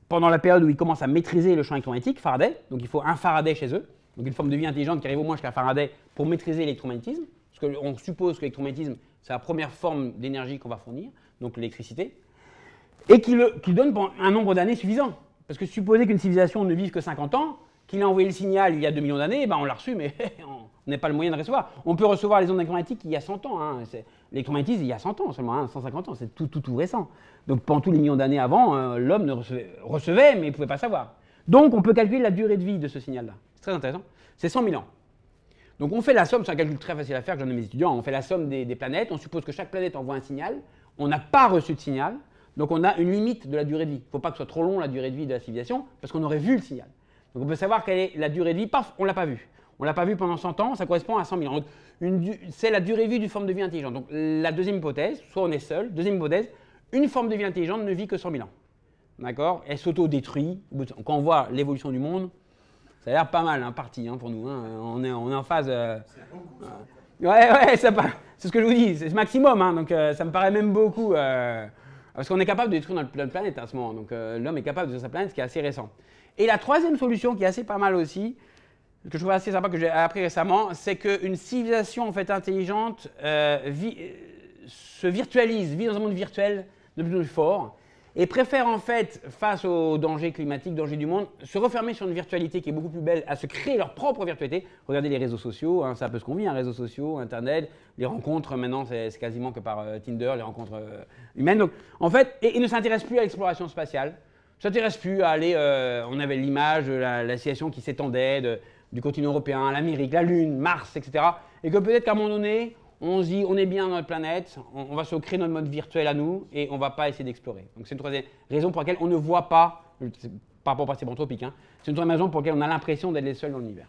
Pendant la période où ils commencent à maîtriser le champ électromagnétique, Faraday, donc il faut un Faraday chez eux, donc une forme de vie intelligente qui arrive au moins jusqu'à Faraday pour maîtriser l'électromagnétisme. Parce qu'on suppose que l'électromagnétisme, c'est la première forme d'énergie qu'on va fournir, donc l'électricité, et qui donne un nombre d'années suffisant. Parce que supposer qu'une civilisation ne vive que 50 ans, qu'il a envoyé le signal il y a 2 millions d'années, ben on l'a reçu, mais on n'a pas le moyen de recevoir. On peut recevoir les ondes électromagnétiques il y a 100 ans. Hein. L'électromagnétisme, il y a 100 ans seulement, hein, 150 ans, c'est tout récent. Donc pendant tous les millions d'années avant, l'homme ne recevait, mais il ne pouvait pas savoir. Donc on peut calculer la durée de vie de ce signal-là. C'est très intéressant. C'est 100 000 ans. Donc on fait la somme, c'est un calcul très facile à faire, que j'en ai mes étudiants, on fait la somme des planètes, on suppose que chaque planète envoie un signal, on n'a pas reçu de signal, donc on a une limite de la durée de vie. Il ne faut pas que ce soit trop long la durée de vie de la civilisation, parce qu'on aurait vu le signal. Donc on peut savoir quelle est la durée de vie, paf, on ne l'a pas vu. On ne l'a pas vu pendant 100 ans, ça correspond à 100 000 ans. Donc c'est la durée de vie d'une forme de vie intelligente. Donc la deuxième hypothèse, soit on est seul, deuxième hypothèse, une forme de vie intelligente ne vit que 100 000 ans. D'accord? Elle s'auto-détruit. Quand on voit l'évolution du monde, ça a l'air pas mal, hein, parti hein, pour nous. Hein. On est en phase. Ouais, c'est ce que je vous dis, c'est le maximum. Hein, donc ça me paraît même beaucoup. Parce qu'on est capable de détruire notre planète à ce moment. Donc l'homme est capable de détruire sa planète, ce qui est assez récent. Et la troisième solution, qui est assez pas mal aussi, que je trouve assez sympa, que j'ai appris récemment, c'est qu'une civilisation en fait intelligente se virtualise, vit dans un monde virtuel de plus en plus fort. Et préfèrent en fait, face aux dangers climatiques, dangers du monde, se refermer sur une virtualité qui est beaucoup plus belle, à se créer leur propre virtualité. Regardez les réseaux sociaux, hein, c'est un peu ce qu'on vit, hein, réseaux sociaux, Internet, les rencontres maintenant, c'est quasiment que par Tinder, les rencontres humaines. Donc, en fait, ils ne s'intéressent plus à l'exploration spatiale, ne s'intéressent plus à aller, on avait l'image de la civilisation qui s'étendait du continent européen, l'Amérique, la Lune, Mars, etc. Et que peut-être qu'à un moment donné, on se dit, on est bien dans notre planète, on va se créer notre mode virtuel à nous et on ne va pas essayer d'explorer. Donc c'est une troisième raison pour laquelle on ne voit pas, par rapport au passé anthropique, hein, c'est une troisième raison pour laquelle on a l'impression d'être les seuls dans l'univers.